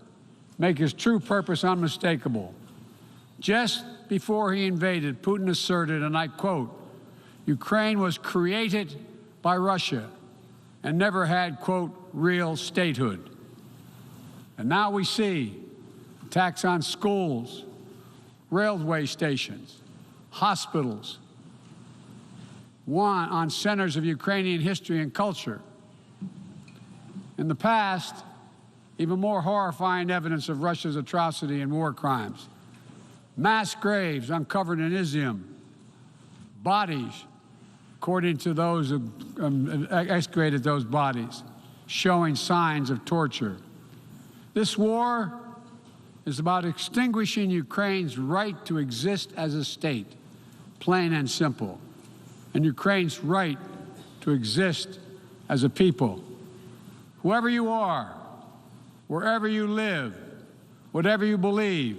S16: make his true purpose unmistakable. Just before he invaded, Putin asserted, and I quote, "Ukraine was created by Russia and never had, quote, real statehood." And now we see attacks on schools, railway stations, hospitals, on centers of Ukrainian history and culture. In the past, even more horrifying evidence of Russia's atrocity and war crimes. Mass graves uncovered in Izium, bodies, according to those who excavated those bodies, showing signs of torture. This war is about extinguishing Ukraine's right to exist as a state, plain and simple, and Ukraine's right to exist as a people. Whoever you are, wherever you live, whatever you believe,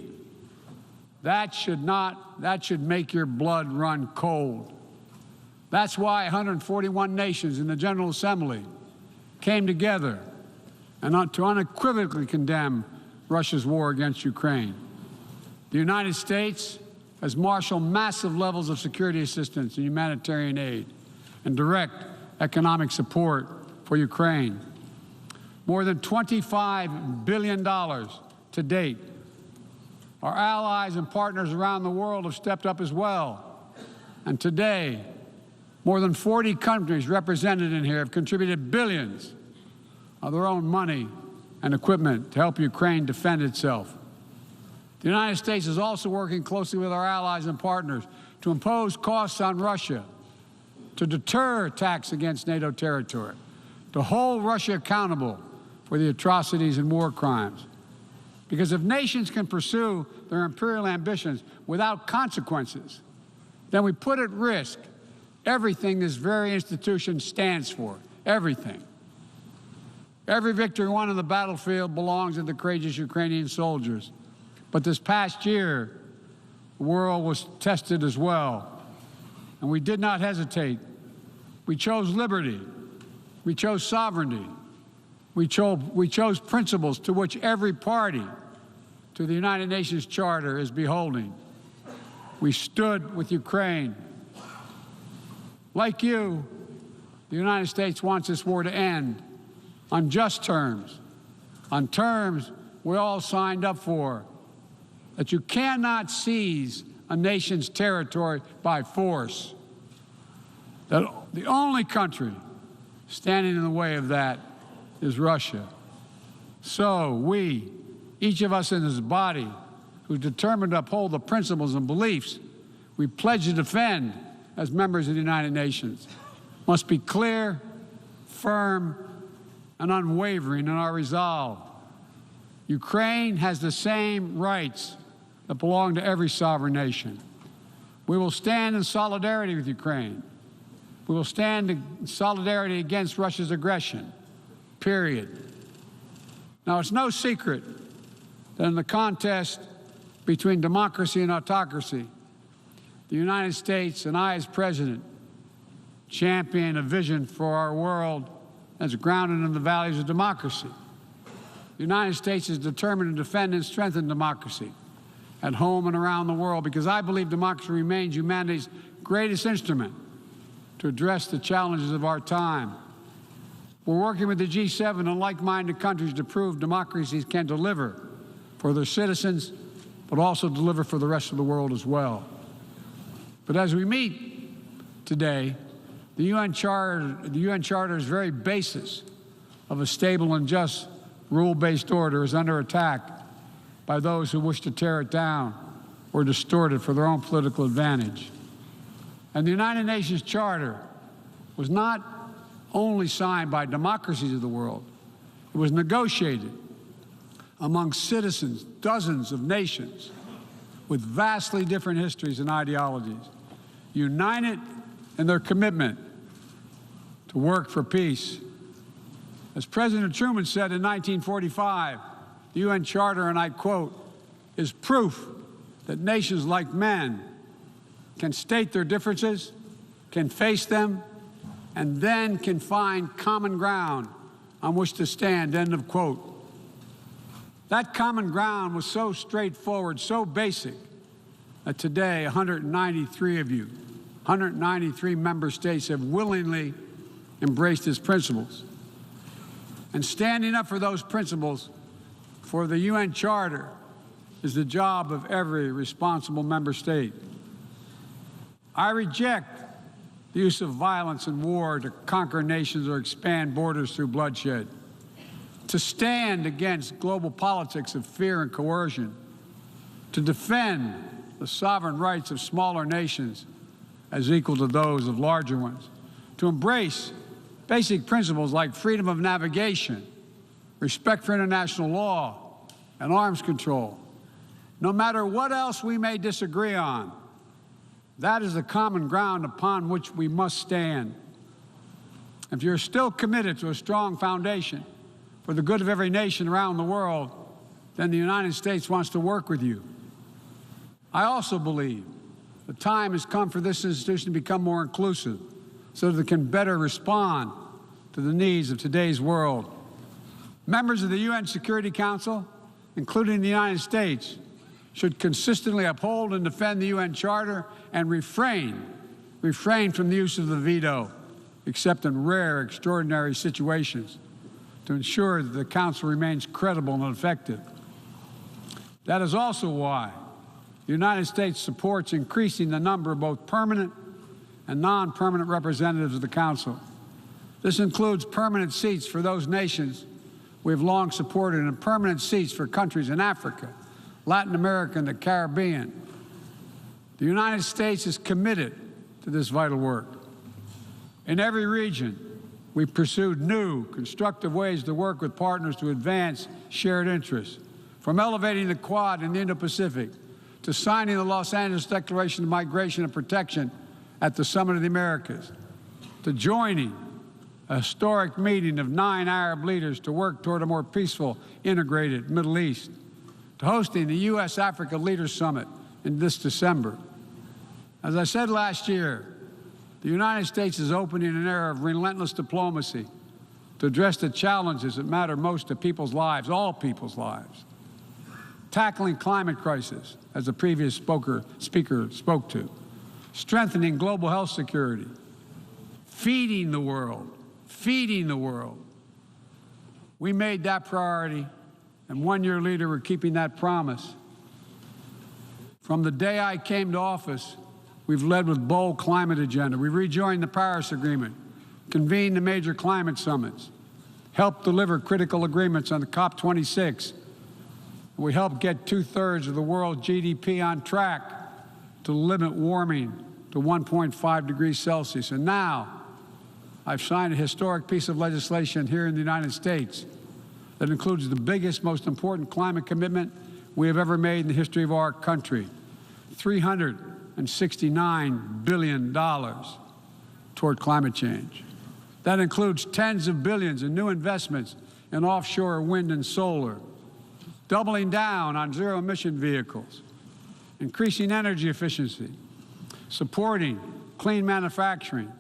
S16: that should make your blood run cold. That's why 141 nations in the General Assembly came together and to unequivocally condemn Russia's war against Ukraine. The United States has marshaled massive levels of security assistance and humanitarian aid and direct economic support for Ukraine. More than $25 billion to date. Our allies and partners around the world have stepped up as well. And today, more than 40 countries represented in here have contributed billions of their own money and equipment to help Ukraine defend itself. The United States is also working closely with our allies and partners to impose costs on Russia, to deter attacks against NATO territory, to hold Russia accountable for the atrocities and war crimes. Because if nations can pursue their imperial ambitions without consequences, then we put at risk everything this very institution stands for, everything. Every victory won on the battlefield belongs to the courageous Ukrainian soldiers. But this past year, the world was tested as well. And we did not hesitate. We chose liberty. We chose sovereignty. We chose principles to which every party to the United Nations Charter is beholding. We stood with Ukraine. Like you, the United States wants this war to end on just terms, on terms we all signed up for, that you cannot seize a nation's territory by force. That the only country standing in the way of that is Russia. So we, each of us in this body, who's determined to uphold the principles and beliefs we pledge to defend as members of the United Nations, must be clear, firm, and unwavering in our resolve. Ukraine has the same rights that belong to every sovereign nation. We will stand in solidarity with Ukraine. We will stand in solidarity against Russia's aggression, period. Now, it's no secret that in the contest between democracy and autocracy, the United States and I, as president, champion a vision for our world that's grounded in the values of democracy. The United States is determined to defend and strengthen democracy at home and around the world, because I believe democracy remains humanity's greatest instrument to address the challenges of our time. We're working with the G7 and like-minded countries to prove democracies can deliver for their citizens, but also deliver for the rest of the world as well. But as we meet today, the UN Charter's very basis of a stable and just rule-based order is under attack by those who wish to tear it down or distort it for their own political advantage. And the United Nations Charter was not only signed by democracies of the world, it was negotiated among citizens, dozens of nations with vastly different histories and ideologies, united in their commitment to work for peace As President Truman said in 1945, the UN Charter, and I quote, is proof that nations like men can state their differences, can face them, and then can find common ground on which to stand, end of quote. That common ground was so straightforward, so basic, that today 193 of you, 193 member states have willingly embraced its principles. And standing up for those principles, for the UN Charter, is the job of every responsible member state. I reject the use of violence and war to conquer nations or expand borders through bloodshed, to stand against global politics of fear and coercion, to defend the sovereign rights of smaller nations as equal to those of larger ones, to embrace basic principles like freedom of navigation, respect for international law, and arms control. No matter what else we may disagree on, that is the common ground upon which we must stand. If you're still committed to a strong foundation for the good of every nation around the world, then the United States wants to work with you. I also believe the time has come for this institution to become more inclusive so that it can better respond to the needs of today's world. Members of the UN Security Council, including the United States, should consistently uphold and defend the UN Charter and refrain from the use of the veto, except in rare, extraordinary situations, to ensure that the Council remains credible and effective. That is also why the United States supports increasing the number of both permanent and non-permanent representatives of the Council. This includes permanent seats for those nations we have long supported and permanent seats for countries in Africa, Latin America, and the Caribbean. The United States is committed to this vital work. In every region, we've pursued new, constructive ways to work with partners to advance shared interests, from elevating the Quad in the Indo-Pacific to signing the Los Angeles Declaration of Migration and Protection at the Summit of the Americas, to joining a historic meeting of 9 Arab leaders to work toward a more peaceful, integrated Middle East, to hosting the U.S.-Africa Leaders Summit in this December. As I said last year, the United States is opening an era of relentless diplomacy to address the challenges that matter most to people's lives, all people's lives. Tackling climate crisis, as the previous speaker spoke to, strengthening global health security, feeding the world. We made that priority, and 1 year later, we're keeping that promise. From the day I came to office, we've led with bold climate agenda. We rejoined the Paris Agreement, convened the major climate summits, helped deliver critical agreements on the COP26. We helped get 2/3 of the world's GDP on track to limit warming to 1.5 degrees Celsius. And now, I've signed a historic piece of legislation here in the United States that includes the biggest, most important climate commitment we have ever made in the history of our country, $369 billion toward climate change. That includes tens of billions in new investments in offshore wind and solar, doubling down on zero-emission vehicles, increasing energy efficiency, supporting clean manufacturing.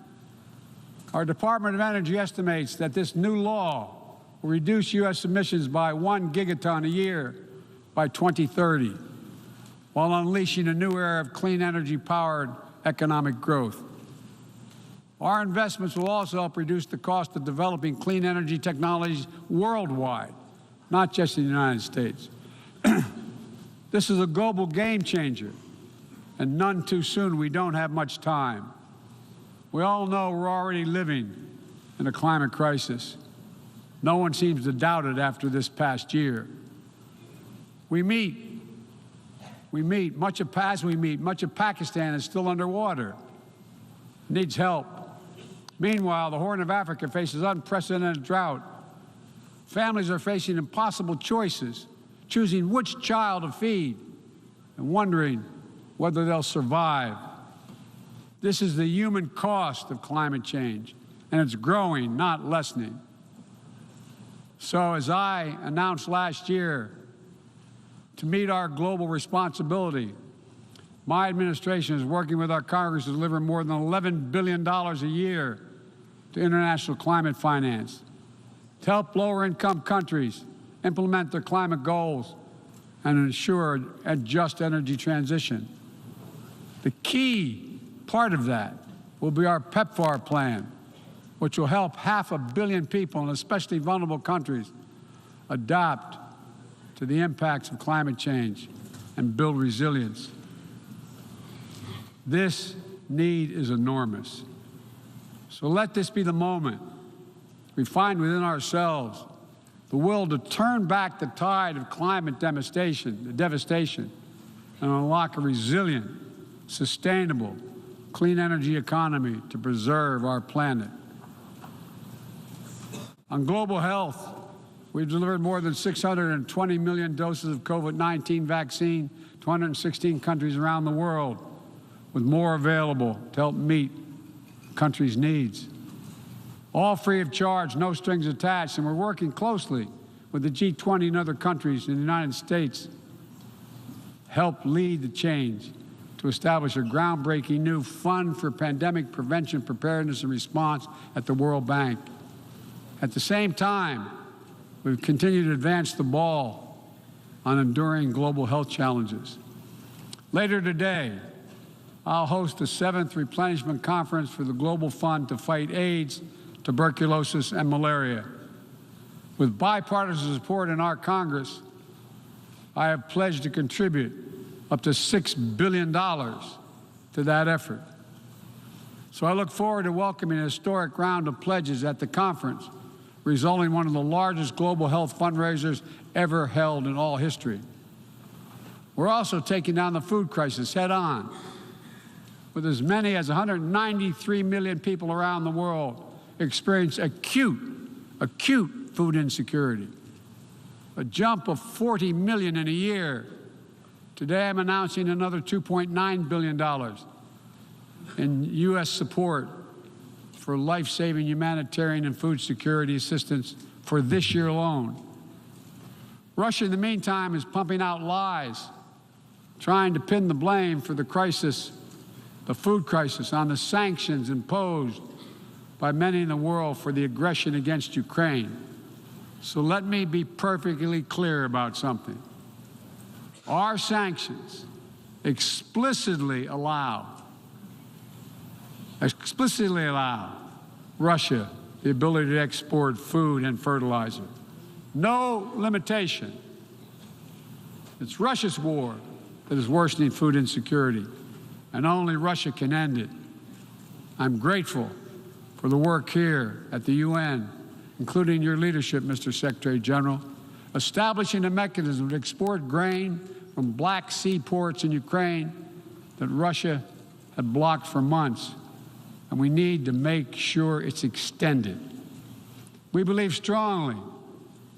S16: Our Department of Energy estimates that this new law will reduce U.S. emissions by 1 gigaton a year by 2030, while unleashing a new era of clean energy-powered economic growth. Our investments will also help reduce the cost of developing clean energy technologies worldwide, not just in the United States. This is a global game changer, and none too soon. We don't have much time. We all know we're already living in a climate crisis. No one seems to doubt it after this past year. Much of Pakistan is still underwater, needs help. Meanwhile, the Horn of Africa faces unprecedented drought. Families are facing impossible choices, choosing which child to feed and wondering whether they'll survive. This is the human cost of climate change, and it's growing, not lessening. So as I announced last year, to meet our global responsibility, my administration is working with our Congress to deliver more than $11 billion a year to international climate finance, to help lower-income countries implement their climate goals and ensure a just energy transition. The key part of that will be our PEPFAR plan, which will help 500 million people in especially vulnerable countries adapt to the impacts of climate change and build resilience. This need is enormous. So let this be the moment we find within ourselves the will to turn back the tide of climate devastation, and unlock a resilient, sustainable, clean energy economy to preserve our planet. On global health, we've delivered more than 620 million doses of COVID-19 vaccine to 116 countries around the world, with more available to help meet countries' needs. All free of charge, no strings attached, and we're working closely with the G20 and other countries in the United States help lead the change to establish a groundbreaking new fund for pandemic prevention, preparedness, and response at the World Bank. At the same time, we've continued to advance the ball on enduring global health challenges. Later today, I'll host the 7th Replenishment Conference for the Global Fund to fight AIDS, tuberculosis, and malaria. With bipartisan support in our Congress, I have pledged to contribute up to $6 billion to that effort. So I look forward to welcoming a historic round of pledges at the conference, resulting in one of the largest global health fundraisers ever held in all history. We're also taking down the food crisis head on, with as many as 193 million people around the world experience acute food insecurity, a jump of 40 million in a year. Today I'm announcing another $2.9 billion in U.S. support for life-saving humanitarian and food security assistance for this year alone. Russia, in the meantime, is pumping out lies, trying to pin the blame for the crisis, the food crisis, on the sanctions imposed by many in the world for the aggression against Ukraine. So let me be perfectly clear about something. Our sanctions explicitly allow Russia the ability to export food and fertilizer. No limitation. It's Russia's war that is worsening food insecurity, and only Russia can end it. I'm grateful for the work here at the UN, including your leadership, Mr. Secretary General, establishing a mechanism to export grain from Black Sea ports in Ukraine that Russia had blocked for months, and we need to make sure it's extended. We believe strongly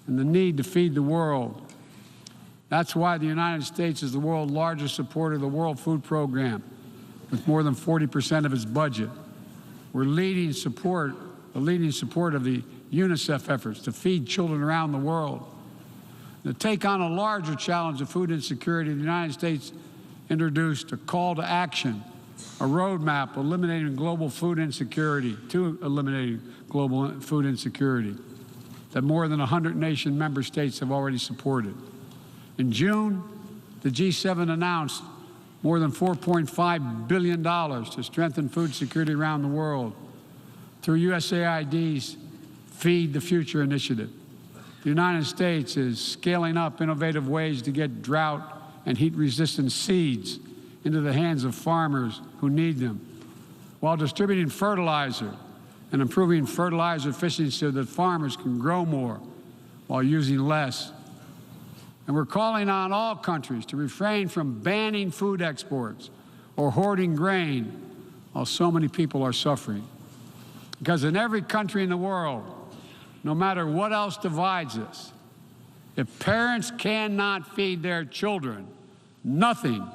S16: in the need to feed the world. That's why the United States is the world's largest supporter of the World Food Program, with more than 40% of its budget. We're leading support of the UNICEF efforts to feed children around the world. To take on a larger challenge of food insecurity, the United States introduced a call to action, a roadmap eliminating global food insecurity, that more than 100 nation member states have already supported. In June, the G7 announced more than $4.5 billion to strengthen food security around the world through USAID's Feed the Future initiative. The United States is scaling up innovative ways to get drought and heat-resistant seeds into the hands of farmers who need them, while distributing fertilizer and improving fertilizer efficiency so that farmers can grow more while using less. And we're calling on all countries to refrain from banning food exports or hoarding grain while so many people are suffering. Because in every country in the world, no matter what else divides us, if parents cannot feed their children, nothing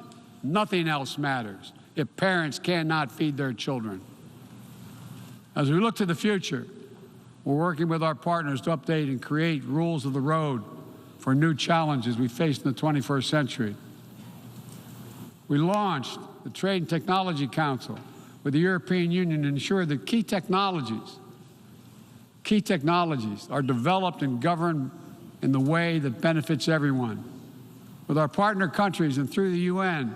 S16: else matters. If parents cannot feed their children. As we look to the future, We're working with our partners to update and create rules of the road for new challenges we face in the 21st century. We launched the Trade and Technology Council with the European Union to ensure that key technologies are developed and governed in the way that benefits everyone. With our partner countries and through the UN,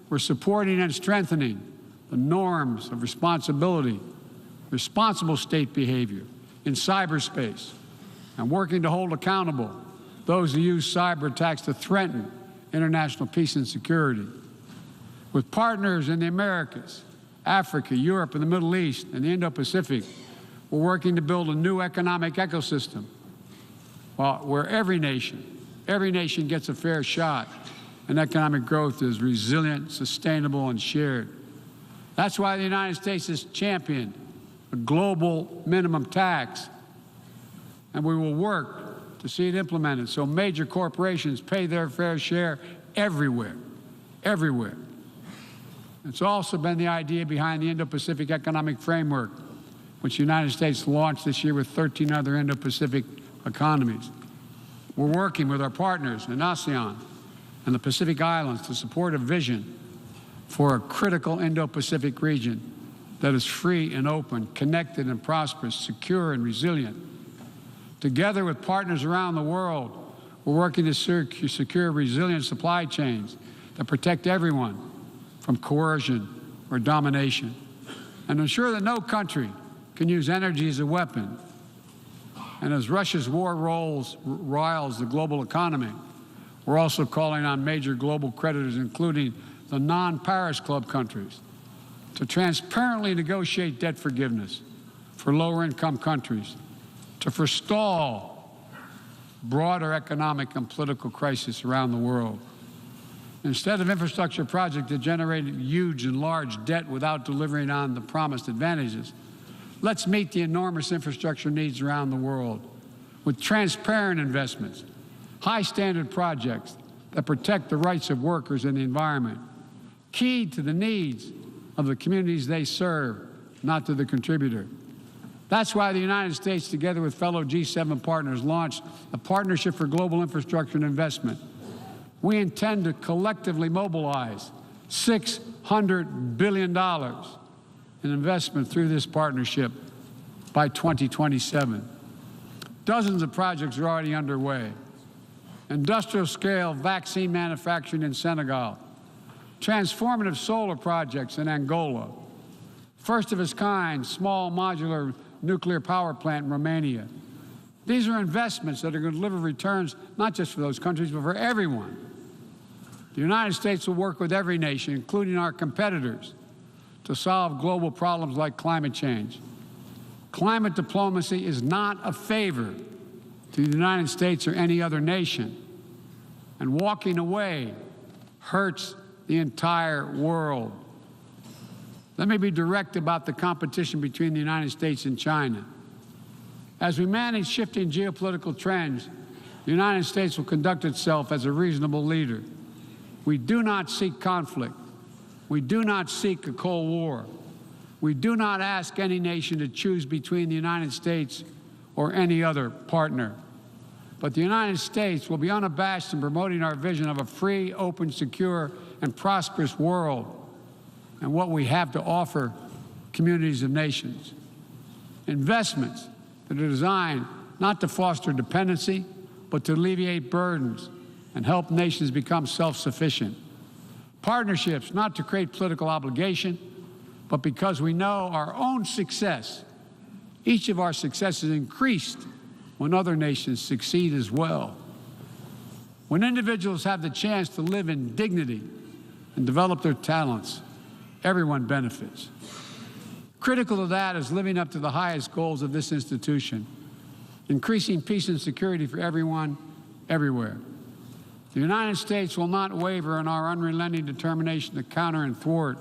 S16: we're supporting and strengthening the norms of responsibility, responsible state behavior in cyberspace, and working to hold accountable those who use cyber attacks to threaten international peace and security. With partners in the Americas, Africa, Europe, and the Middle East, and the Indo-Pacific, we're working to build a new economic ecosystem where every nation gets a fair shot, and economic growth is resilient, sustainable, and shared. That's why the United States has championed a global minimum tax, and we will work to see it implemented so major corporations pay their fair share everywhere. It's also been the idea behind the Indo-Pacific Economic Framework, which the United States launched this year with 13 other Indo-Pacific economies. We're working with our partners in ASEAN and the Pacific Islands to support a vision for a critical Indo-Pacific region that is free and open, connected and prosperous, secure and resilient. Together with partners around the world, we're working to secure resilient supply chains that protect everyone from coercion or domination, and ensure that no country can use energy as a weapon. And as Russia's war riles the global economy, we're also calling on major global creditors, including the non-Paris Club countries, to transparently negotiate debt forgiveness for lower-income countries, to forestall broader economic and political crisis around the world. Instead of infrastructure projects that generate huge and large debt without delivering on the promised advantages, let's meet the enormous infrastructure needs around the world with transparent investments, high-standard projects that protect the rights of workers and the environment, keyed to the needs of the communities they serve, not to the contributor. That's why the United States, together with fellow G7 partners, launched a Partnership for Global Infrastructure and Investment. We intend to collectively mobilize $600 billion in investment through this partnership by 2027. Dozens of projects are already underway. Industrial-scale vaccine manufacturing in Senegal, transformative solar projects in Angola, first-of-its-kind small modular nuclear power plant in Romania. These are investments that are going to deliver returns not just for those countries, but for everyone. The United States will work with every nation, including our competitors, to solve global problems like climate change. Climate diplomacy is not a favor to the United States or any other nation, and walking away hurts the entire world. Let me be direct about the competition between the United States and China. As we manage shifting geopolitical trends, the United States will conduct itself as a reasonable leader. We do not seek conflict. We do not seek a Cold War. We do not ask any nation to choose between the United States or any other partner. But the United States will be unabashed in promoting our vision of a free, open, secure, and prosperous world and what we have to offer communities of nations. Investments that are designed not to foster dependency, but to alleviate burdens and help nations become self-sufficient. Partnerships not to create political obligation, but because we know our own success. Each of our successes increased when other nations succeed as well. When individuals have the chance to live in dignity and develop their talents, everyone benefits. Critical to that is living up to the highest goals of this institution, increasing peace and security for everyone, everywhere. The United States will not waver in our unrelenting determination to counter and thwart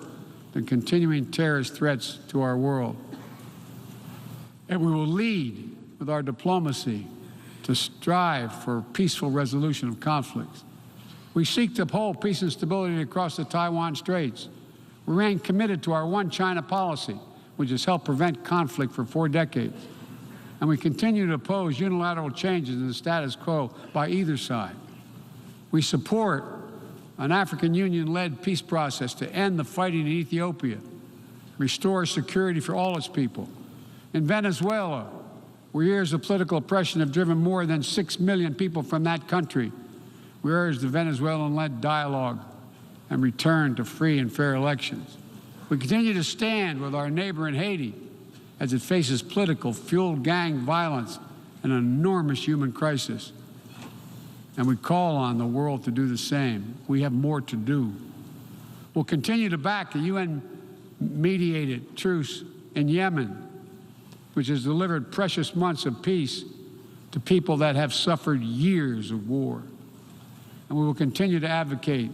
S16: the continuing terrorist threats to our world. And we will lead with our diplomacy to strive for peaceful resolution of conflicts. We seek to uphold peace and stability across the Taiwan Straits. We remain committed to our one China policy, which has helped prevent conflict for 4 decades. and we continue to oppose unilateral changes in the status quo by either side. We support an African Union-led peace process to end the fighting in Ethiopia, restore security for all its people. In Venezuela, where years of political oppression have driven more than 6 million people from that country, we urge the Venezuelan-led dialogue and return to free and fair elections. We continue to stand with our neighbor in Haiti as it faces political, fueled gang violence and an enormous human crisis. And we call on the world to do the same. We have more to do. We'll continue to back the UN-mediated truce in Yemen, which has delivered precious months of peace to people that have suffered years of war. And we will continue to advocate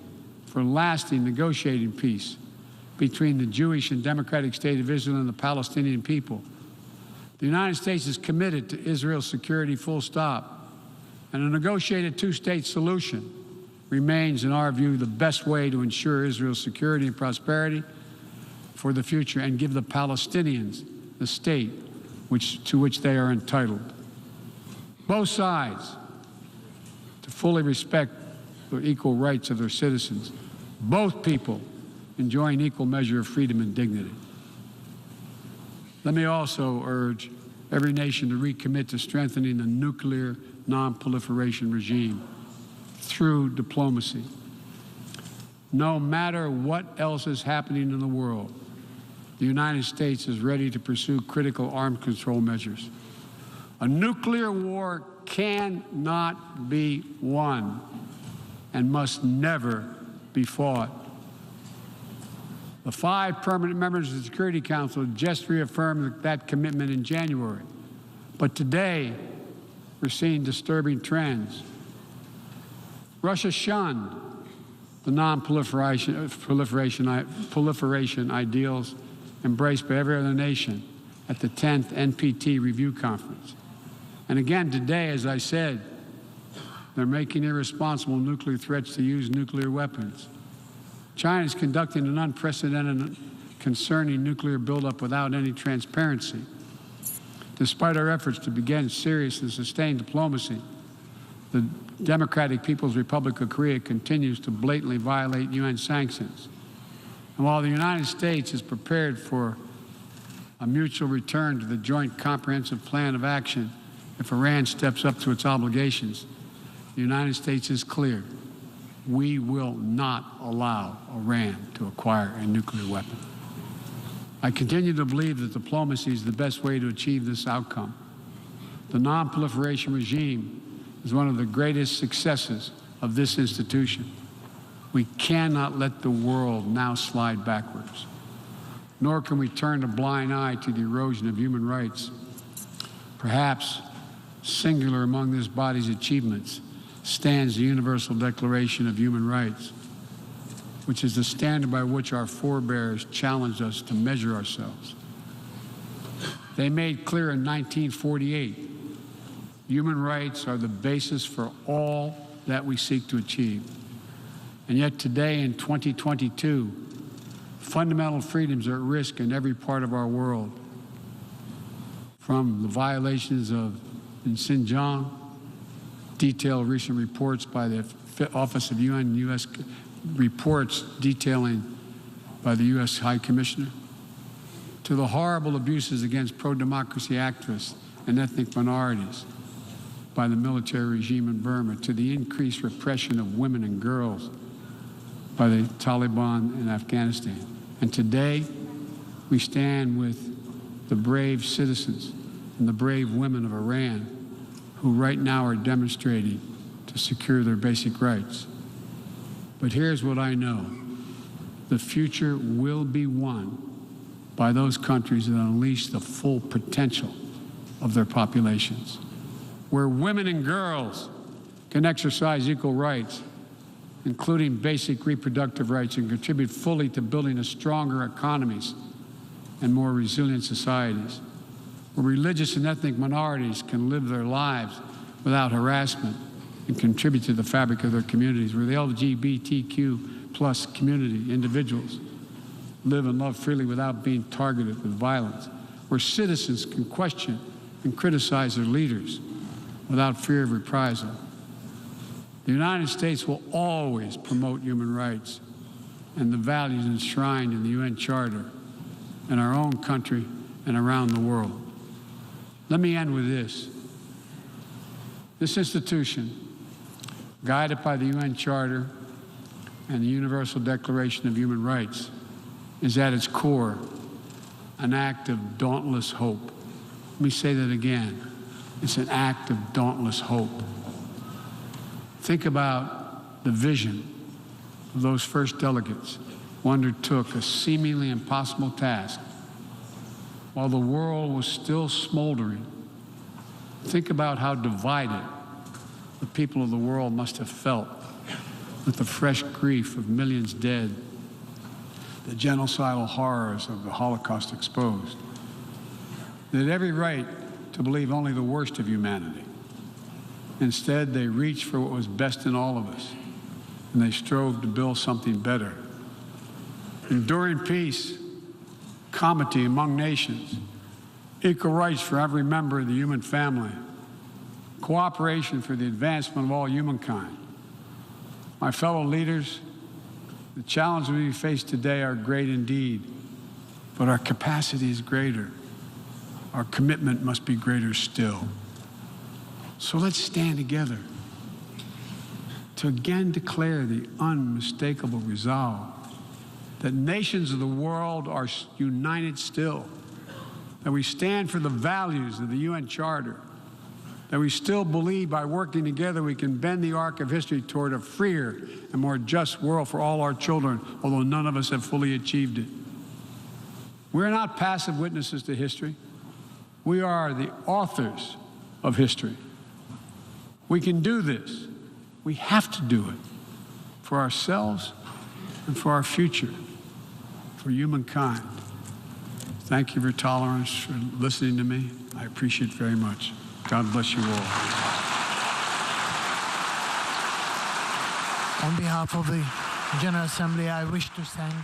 S16: for lasting negotiating peace between the Jewish and democratic state of Israel and the Palestinian people. The United States is committed to Israel's security, full stop, and a negotiated two-state solution remains, in our view, the best way to ensure Israel's security and prosperity for the future and give the Palestinians the state to which they are entitled. Both sides to fully respect the equal rights of their citizens, both people enjoying equal measure of freedom and dignity. Let me also urge every nation to recommit to strengthening the nuclear non-proliferation regime through diplomacy. No matter what else is happening in the world, the United States is ready to pursue critical arms control measures. A nuclear war cannot be won and must never be fought. The 5 permanent members of the Security Council just reaffirmed that commitment in January. But today, we're seeing disturbing trends. Russia shunned the non-proliferation ideals embraced by every other nation at the 10th NPT Review Conference. And again today, as I said, they're making irresponsible nuclear threats to use nuclear weapons. China is conducting an unprecedented concerning nuclear buildup without any transparency. Despite our efforts to begin serious and sustained diplomacy, the Democratic People's Republic of Korea continues to blatantly violate UN sanctions. And while the United States is prepared for a mutual return to the Joint Comprehensive Plan of Action if Iran steps up to its obligations, the United States is clear. We will not allow Iran to acquire a nuclear weapon. I continue to believe that diplomacy is the best way to achieve this outcome. The non-proliferation regime is one of the greatest successes of this institution. We cannot let the world now slide backwards, nor can we turn a blind eye to the erosion of human rights. Perhaps singular among this body's achievements stands the Universal Declaration of Human Rights, which is the standard by which our forebears challenged us to measure ourselves. They made clear in 1948, human rights are the basis for all that we seek to achieve. And yet today in 2022, fundamental freedoms are at risk in every part of our world. From the violations in Xinjiang, detailed recent reports by the Office of U.S. reports detailing by the U.S. High Commissioner, to the horrible abuses against pro-democracy activists and ethnic minorities by the military regime in Burma, to the increased repression of women and girls by the Taliban in Afghanistan. And today, we stand with the brave citizens and the brave women of Iran who right now are demonstrating to secure their basic rights. But here's what I know. The future will be won by those countries that unleash the full potential of their populations, where women and girls can exercise equal rights, including basic reproductive rights, and contribute fully to building a stronger economies and more resilient societies, where religious and ethnic minorities can live their lives without harassment and contribute to the fabric of their communities, where the LGBTQ plus community, individuals, live and love freely without being targeted with violence, where citizens can question and criticize their leaders without fear of reprisal. The United States will always promote human rights and the values enshrined in the UN Charter in our own country and around the world. Let me end with this. This institution, guided by the UN Charter and the Universal Declaration of Human Rights, is at its core an act of dauntless hope. Let me say that again. It's an act of dauntless hope. Think about the vision of those first delegates who undertook a seemingly impossible task while the world was still smoldering. Think about how divided the people of the world must have felt with the fresh grief of millions dead, the genocidal horrors of the Holocaust exposed. They had every right to believe only the worst of humanity. Instead, they reached for what was best in all of us, and they strove to build something better. Enduring peace, comity among nations, equal rights for every member of the human family, cooperation for the advancement of all humankind. My fellow leaders, the challenges we face today are great indeed, but our capacity is greater. Our commitment must be greater still. So let's stand together to again declare the unmistakable resolve that nations of the world are united still, that we stand for the values of the UN Charter, that we still believe by working together we can bend the arc of history toward a freer and more just world for all our children, although none of us have fully achieved it. We're not passive witnesses to history. We are the authors of history. We can do this. We have to do it for ourselves and for our future, for humankind. Thank you for your tolerance, for listening to me. I appreciate it very much. God bless you all.
S5: On behalf of the General Assembly, I wish to thank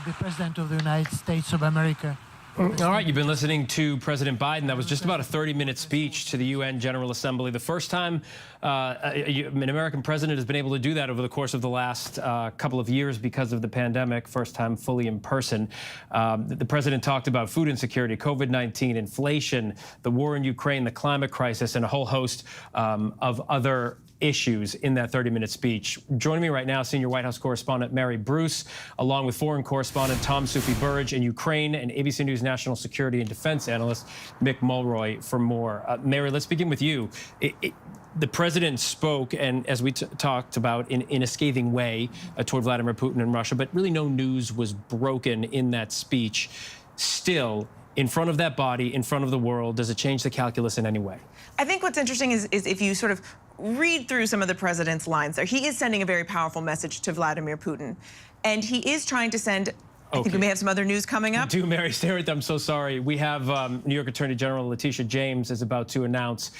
S5: the President of the United States of America.
S1: All right, you've been listening to President Biden. That was just about a 30-minute speech to the UN General Assembly. The first time an American president has been able to do that over the course of the last couple of years because of the pandemic, first time fully in person. The president talked about food insecurity, COVID-19, inflation, the war in Ukraine, the climate crisis, and a whole host of other issues in that 30-minute speech. Joining me right now, senior White House correspondent Mary Bruce, along with foreign correspondent Tom Sufi-Burge in Ukraine, and ABC News national security and defense analyst Mick Mulroy for more. Mary, let's begin with you. The president spoke, and as we talked about, in a scathing way toward Vladimir Putin and Russia, but really no news was broken in that speech. Still, in front of that body, in front of the world, does it change the calculus in any way?
S28: I think what's interesting is if you sort of read through some of the president's lines there, he is sending a very powerful message to Vladimir Putin. And he is trying to send, I think we may have some other news coming up.
S1: Do, Mary, stay with them. I'm so sorry. We have New York Attorney General Letitia James is about to announce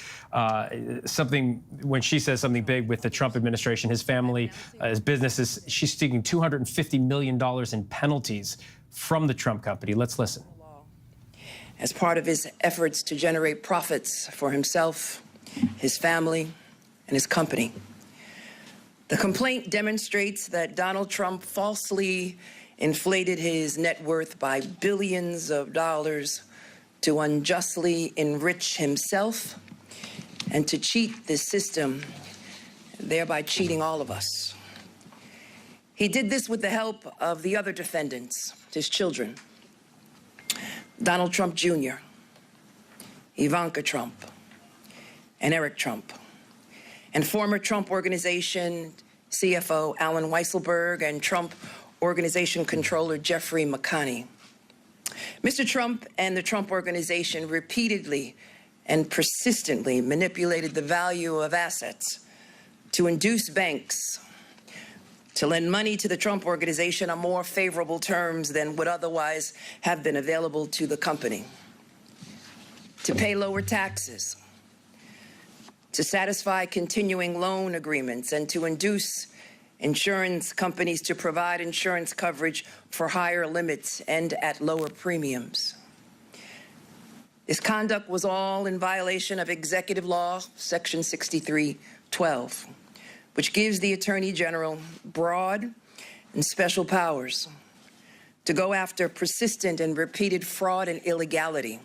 S1: something, when she says something big with the Trump administration, his family, his businesses, she's seeking $250 million in penalties from the Trump company. Let's listen.
S14: As part of his efforts to generate profits for himself, his family, and his company. The complaint demonstrates that Donald Trump falsely inflated his net worth by billions of dollars to unjustly enrich himself and to cheat the system, thereby cheating all of us. He did this with the help of the other defendants, his children, Donald Trump Jr., Ivanka Trump, and Eric Trump, and former Trump Organization CFO Alan Weisselberg and Trump Organization Controller Jeffrey McConney. Mr. Trump and the Trump Organization repeatedly and persistently manipulated the value of assets to induce banks to lend money to the Trump Organization on more favorable terms than would otherwise have been available to the company, to pay lower taxes, to satisfy continuing loan agreements, and to induce insurance companies to provide insurance coverage for higher limits and at lower premiums. This conduct was all in violation of Executive Law, Section 6312, which gives the Attorney General broad and special powers to go after persistent and repeated fraud and illegality.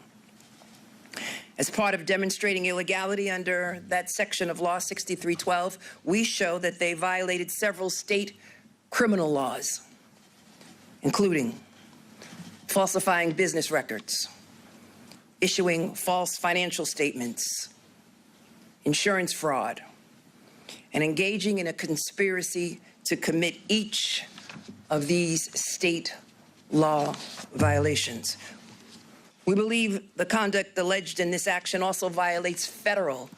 S14: As part of demonstrating illegality under that section of Law 6312, we show that they violated several state criminal laws, including falsifying business records, issuing false financial statements, insurance fraud, and engaging in a conspiracy to commit each of these state law violations. We believe the conduct alleged in this action also violates federal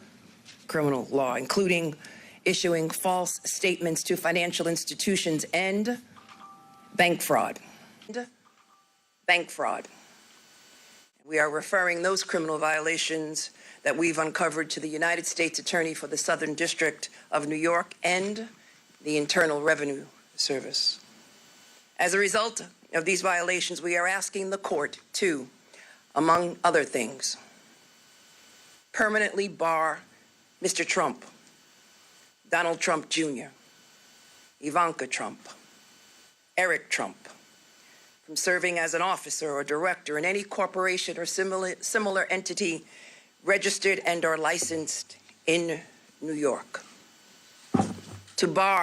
S14: criminal law, including issuing false statements to financial institutions and bank fraud. We are referring those criminal violations that we've uncovered to the United States Attorney for the Southern District of New York and the Internal Revenue Service. As a result of these violations, we are asking the court to, among other things, permanently bar Mr. Trump, Donald Trump Jr., Ivanka Trump, Eric Trump, from serving as an officer or director in any corporation or similar entity registered and or licensed in New York. To bar